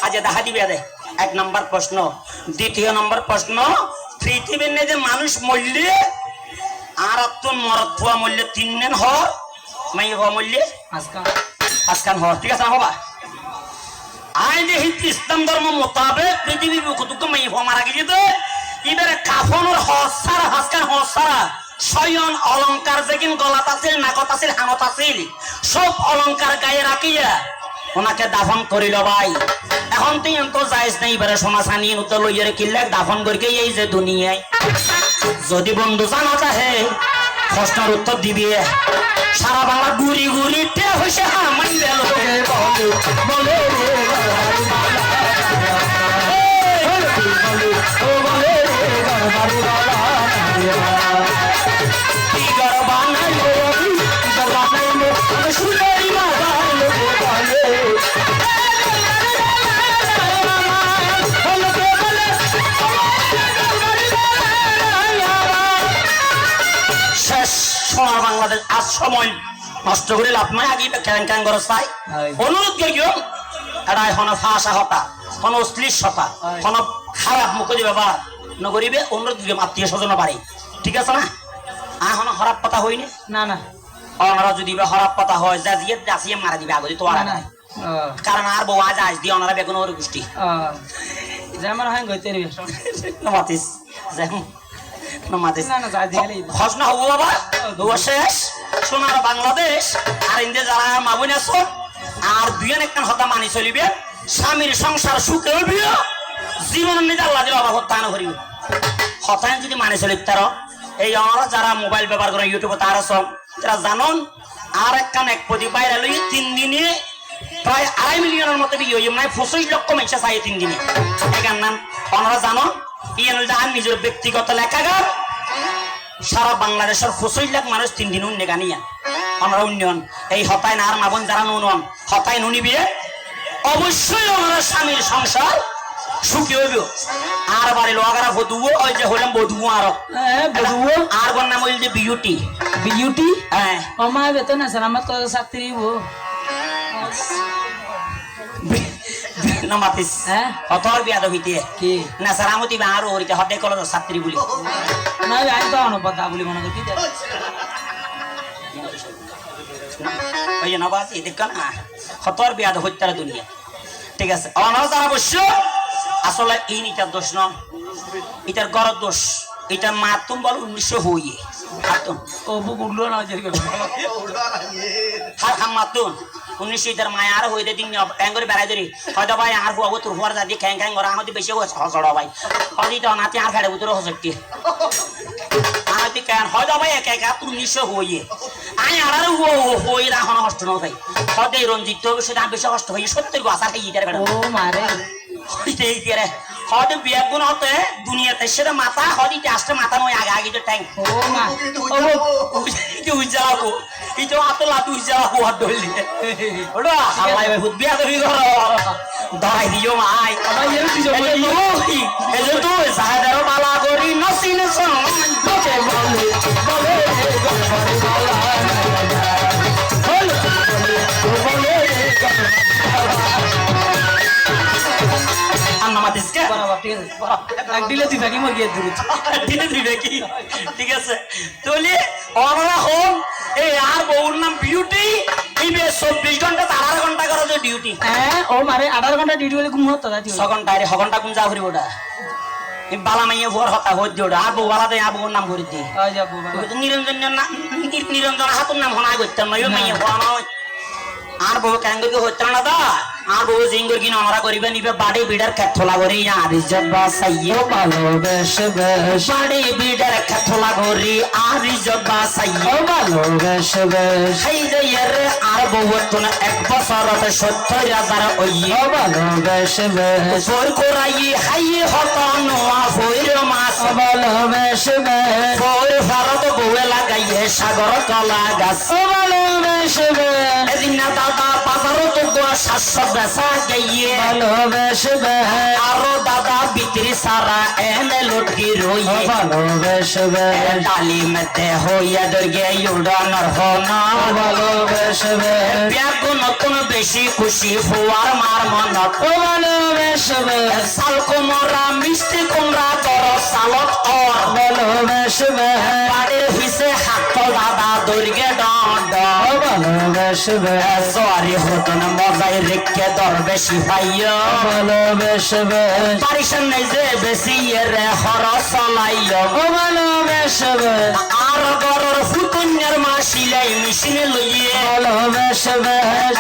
Speaker 1: আজ দেখা দিবে দে এক নম্বর প্রশ্ন দ্বিতীয় নম্বর প্রশ্ন পৃথিবীর নে যে মানুষ মরলে আর আত্মন মরত্বা মূল্য 3 দিন হর মাই হওয়া মূল্য আজকান হর ঠিক আছে না বাবা আই যে ইসলাম ধর্ম মোতাবেক পৃথিবীর কতটুক মাই হওয়া মারা গেছে তো এবারে কাফনের হসার হাসকান হসারা শয়ন অলংকার যেকিন গলাত আছিল নাকত আছিল হানত আছিল সব অলংকার গায়ে রাখিয়া ওনাকে দাফন করিল ভাই এখন তুই তো যাইস নাই এবারে সোনা চানি তো লইয়ারে কিনলে দাফন করিকে এই যে দুনিয়ায় যদি বন্ধু জানা চাহে প্রশ্নের উত্তর দিবি সারা বাংলা গুড়ি গুড়ি টে হইছে হামাই দেল বলে সোনার বাংলাদেশ আজ সময় নষ্ট করে লাভ নাই আগে ক্যাং ক্যাং করে চাই অনুরোধ করিও এটা হন ফাঁসা হতা হন অশ্লীলতা হন খারাপ মুখ দিবে বা নগরিবে অনুরোধ দিবে আত্মীয় স্বজন বাড়ি ঠিক আছে না এখন খারাপ কথা হইনি
Speaker 2: না না
Speaker 1: ওনারা যদি খারাপ কথা হয় যা দিয়ে আসিয়ে মারা দিবে আগে তো আর
Speaker 2: না
Speaker 1: কারণ আর বউ আজ আজ দিয়ে ওনারা বেগুন ওর গোষ্ঠী
Speaker 2: যেমন হয় গইতে রে
Speaker 1: নমাতিস যেমন নমাতিস
Speaker 2: না না যা দিলে
Speaker 1: হস না হবো বাবা দুয়া শেষ সোনার বাংলাদেশ আর ইন্দে যারা মাবুন আছো আর দুইজন একটা হতা মানি চলিবে স্বামীর সংসার সুখে হইবে জীবন নিজে আল্লাহ দিলে অভাব হত্যান করিবে হতায়ন যদি মানে চলিব তার এই আমরা যারা মোবাইল ব্যবহার করে ইউটিউবে তারা সব তারা জানন আর একখান এক প্রতি বাইরে লই 3 দিনে প্রায় 2.5 মিলিয়নের মতো বিয়ে হইম নাই 25 লক্ষ মানুষ চাই 3 দিনে এখান নাম আপনারা জানন ইয়েন যান নিজের ব্যক্তিগত লেখাগার সারা বাংলাদেশের 25 লাখ মানুষ 3 দিন উন্নে গানিয়া আমরা উন্নয়ন এই হতায় না আর মাবন যারা নুন হতায় নুনিবে অবশ্যই আমরা স্বামীর সংসার সুখী হইব আর বাড়ি লোহাগারা বধুও ওই যে হলাম বধুও আর আর কোন নাম হইল যে বিউটি
Speaker 2: বিউটি
Speaker 1: হ্যাঁ
Speaker 2: আমার বেতন আছে আমার তো ছাত্রী বউ
Speaker 1: নমাতিস
Speaker 2: হ্যাঁ
Speaker 1: হতর বিয়া দবিতে
Speaker 2: কি
Speaker 1: না সারামতি বা আর ওরিতে হতে কল ছাত্রী বলি
Speaker 2: না আমি তো অনুপাত বলি মনে করছি
Speaker 1: ওই যে নবাজ এদিক না হতর বিয়া হত্যার দুনিয়া ঠিক আছে অনারা যারা অবশ্য আসলে এই নিটার দোষ ন এটার গড়ের দোষ এটা মাতুম বল 1900 হইয়ে মাতুম
Speaker 2: ও বুক উঠলো না যেরকম
Speaker 1: হার হাম মাতুন 1900 এটার মায়া আর হইতে দিন ট্যাঙ্গরে বেড়াই ধরি হয়তো ভাই আর হুয়া তোর হুয়ার দাদি খ্যাং খ্যাং করা আমাদের বেশি হসড় ভাই হয়তো তো নাতি আর ফেড়ে উতরে হসটি আমাদের কেন হয়তো ভাই একা একা 1900 হইয়ে আই আর হই রাখন হষ্ট ন ভাই হয়তো রঞ্জিত হবে সেটা বেশি হষ্ট হই 70 গাছ আর খাই ইটার বেড়া
Speaker 2: ও মারে
Speaker 1: হইতে ইটারে হয়তো বিয়া গুণ হতে দুনিয়াতে সেটা মাথা হয়তো আসতে মাথা নয় আগে আগে তো ট্যাঙ্ক
Speaker 2: ও মা
Speaker 1: উইজালাবো ইটো আতলা তুই যাবো আর দলি ওড়া হালাই ভাই বিয়া দেবি ঘর ধরাই দিও মাই
Speaker 2: আমার এর দিছো
Speaker 1: এই যে তুই সাহাদার বালা করি নসিন সন বলে বলে বলে আন্নামাদিসকে
Speaker 2: বরাবর ঠিক আছে এক দিলে তুই থাকি মরিয়ে দূর
Speaker 1: দিনে দিবে কি ঠিক আছে তাহলে অনরা হোম এই আর বউর নাম বিউটি এই 24 ঘন্টা 18 ঘন্টা করে যে ডিউটি
Speaker 2: হ্যাঁ ও মারে 18 ঘন্টা ডিউটি হলে ঘুম হতো দাদি
Speaker 1: 6 ঘন্টা রে 6 ঘন্টা কোন যা করি ওটা এই বালা মাইয়া ভোর হতা হই দিওটা আর বউ বালা দে আর বউর নাম করি দি
Speaker 2: আ যাব বাবা
Speaker 1: নিরঞ্জন না নিরঞ্জন হাতুর নাম হনা করতাম না মাইয়া ভোর নয় আর বউ কেন করে হইতাম না দা আর বউ জিঙ্গর কিনা আমরা করিবে নিবে বাড়ি বিডার খেতলা করি আর ইজ্জত বাসাইও ভালোবেসবে বাড়ি বিডার খেতলা করি আর ইজ্জত বাসাইও ভালোবেসবে সেই যে এর আর বউ তো 1 বছরতে 70,000 ওইও ভালোবেসবে ফোর করাই হাই হত নোয়া ফোর মাস ভালোবেসবে ফোর ভারত বউয়ে লাগাইয়ে সাগর কলা গাছ ভালোবেসবে এদিন না দাদা বাজারও তো 700 বেচা গিয়ে ভালোবেসবে আরো দাদা বিক্রি সারা এনে লুটকি রই ভালোবেসবে ডালি মেতে হইয়া দর্গে উড়ানোর হনা ভালোবেসবে ব্যাগু নতুন বেশি খুশি ফুয়ার মার মন ভালোবেসবে সাল কুমড়া মিষ্টি কুমড়া তোর সালত ওর ভালোবেসবে বাড়ির হিসে হাত দাদা দর্গে ডড ভালোবেসবে সরি হতন মজাই রেখে দর বেশি ভাইয়া ভালোবেসবে পারিশন নাই যে বেশি রে হর চলাইয়া ভালোবেসবে আর গরর ফুকন্যার মা সিলাই মেশিনে লইয়ে ভালোবেসবে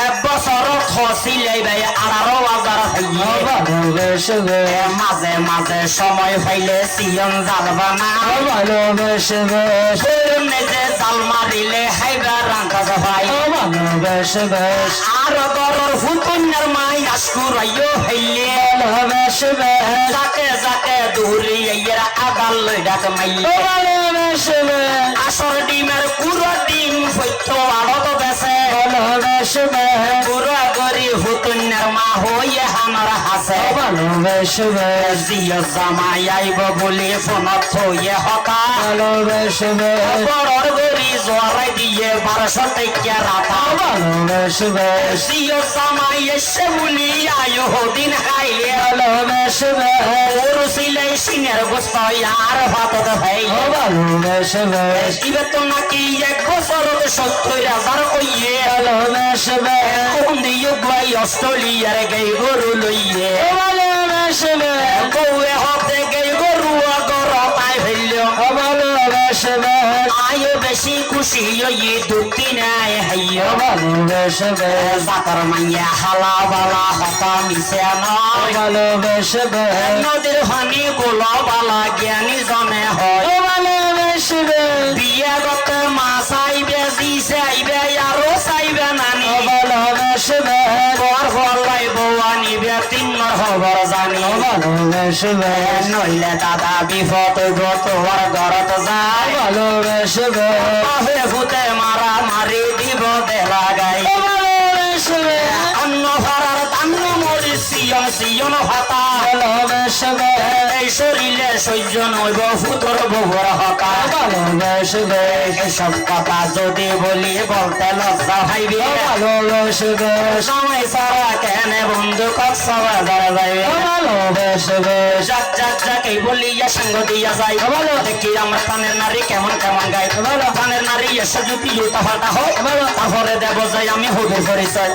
Speaker 1: 1 বছর খসিলাই ভাই 18,000 ভাইয়া ভালোবেসবে মাঝে মাঝে সময় পাইলে সিয়ন জালবা না ভালোবেসবে ফেরনে যে জাল মারিলে হাইবা রাঙ্কা ভাই ভালোবেসবে আর গরর ফুকন্যার মাই আসকুরাইও হইলে ভালোবেসবে যাকে যাকে দূরে এরা আগাল লই ডাক মাই ভালোবেসবে আসর ডিমের পুরো ডিম হইত আড়ত বেসে ভালোবেসবে পুরো গরি ফুকন্যার মা হইয়ে হানা আমার হাসে
Speaker 2: ভালোবেসবে
Speaker 1: জিও জামাই আইব বলে ফোনত থইয়ে হকা
Speaker 2: ভালোবেসবে
Speaker 1: বড়র গরি জোয়ারাই দিয়ে 1200 টাকা রাতা
Speaker 2: ভালোবেসবে
Speaker 1: জিও জামাই এসে বলি আয়ো দিন খাইলে
Speaker 2: ভালোবেসবে
Speaker 1: ওর সিলাই সিনের গোস্ত আর ভাতত ভাই
Speaker 2: ভালোবেসবে
Speaker 1: ইবে তো নাকি 1 বছর 70,000 ওইয়ে
Speaker 2: ভালোবেসবে
Speaker 1: কোন দিও গাই অস্ট্রেলিয়ার গাই গরু লইয়ে
Speaker 2: ভালোবেসবে
Speaker 1: কৌয়ে হতে গাই গরু আগর তাই হইল
Speaker 2: ভালোবেসবে
Speaker 1: আয়ো বেশি খুশি ওই দুটি নাই হাইয়
Speaker 2: ভালোবেসবে
Speaker 1: জাতর মাইয়া হালা বালা হতা মিশে নয়
Speaker 2: ভালোবেসবে
Speaker 1: নদীর হানি গোলা বালা জ্ঞানী জনে হয়
Speaker 2: ভালোবেসবে
Speaker 1: বিয়ে গতে মাছ আইবে দিছে আইবে আরো চাইবে নানি
Speaker 2: ভালোবেসবে
Speaker 1: ঘর ঘর লাইব আনিবে তিনর খবর জানি
Speaker 2: ভালোবেসবে
Speaker 1: নইলে দাদা বিপদ গত ঘরত যায়
Speaker 2: ভালোবেসবে
Speaker 1: বাহে ভূতে মারা মারি দিব দেলা গাই
Speaker 2: ভালোবেসবে
Speaker 1: অন্য ভাড়ার দান্ন মরি সিয়ন সিয়ন ভাতা
Speaker 2: ভালোবেসবে
Speaker 1: এই শরীরে সহ্য নইব ফুতর বহর হকা
Speaker 2: ভালোবেসবে
Speaker 1: এসব কথা যদি বলি বলতে লজ্জা ভাইবে
Speaker 2: ভালোবেসবে
Speaker 1: সময় সারা কেন বন্ধু কক্সবাজার যাইবে
Speaker 2: ভালোবেসবে
Speaker 1: যাক যাক যাক এই বলিয়া সঙ্গ দিয়া যাই
Speaker 2: ভালো
Speaker 1: দেখি আমার প্রাণের নারী কেমন কেমন গাই প্রাণের নারী এসে যদি উল্টা পাল্টা হয় তারপরে দেব যাই আমি হবি পরিচয়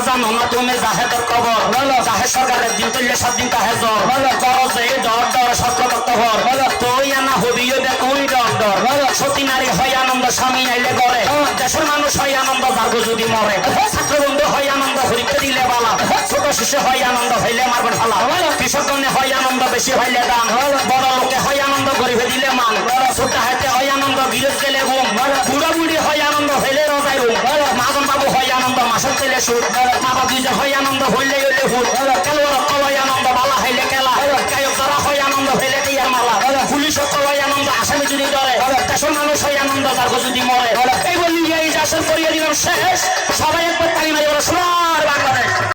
Speaker 1: জানো না তুমি জাহেদের কবর জাহে সরকারের দিন তুললে 7 দিন তাহে জ্বর করো যে ডর ডর সত্য হর তুই আনা হবি দেখুন ডর ডর সতী নারী হয় আনন্দ স্বামী আইলে গড়ে দেশের মানুষ হয় আনন্দ যার্গ যদি মরে ছাত্র বন্ধু হয় আনন্দ হরিকে দিলে বালা ছোট শিশু হয় আনন্দ হইলে মারবেন ফালা কৃষকগণে হয় আনন্দ বেশি হইলে দান বড় লোকে হয় আনন্দ গরিবে দিলে মান ছোট হাতে হয় আনন্দ বিরোধ গেলে ঘুম বুড়া বুড়ি হয় আনন্দ হইলে রজাই রুম মাজন বাবু হয় আনন্দ মাসের তেলে সুর মা দুইজন হয় আনন্দ হইলে হইলে ফুল খেলোয়াড় অক্কল হয় আনন্দ বালা হইলে খেলা গায়ক যারা হয় আনন্দ হইলে তিয়ার মালা পুলিশ অক্কল হয় আনন্দ আসামি যদি ডরে দেশের মানুষ হয় আনন্দ যার যদি মরে এই বলি এই যাসের করিয়ে দিলাম শেষ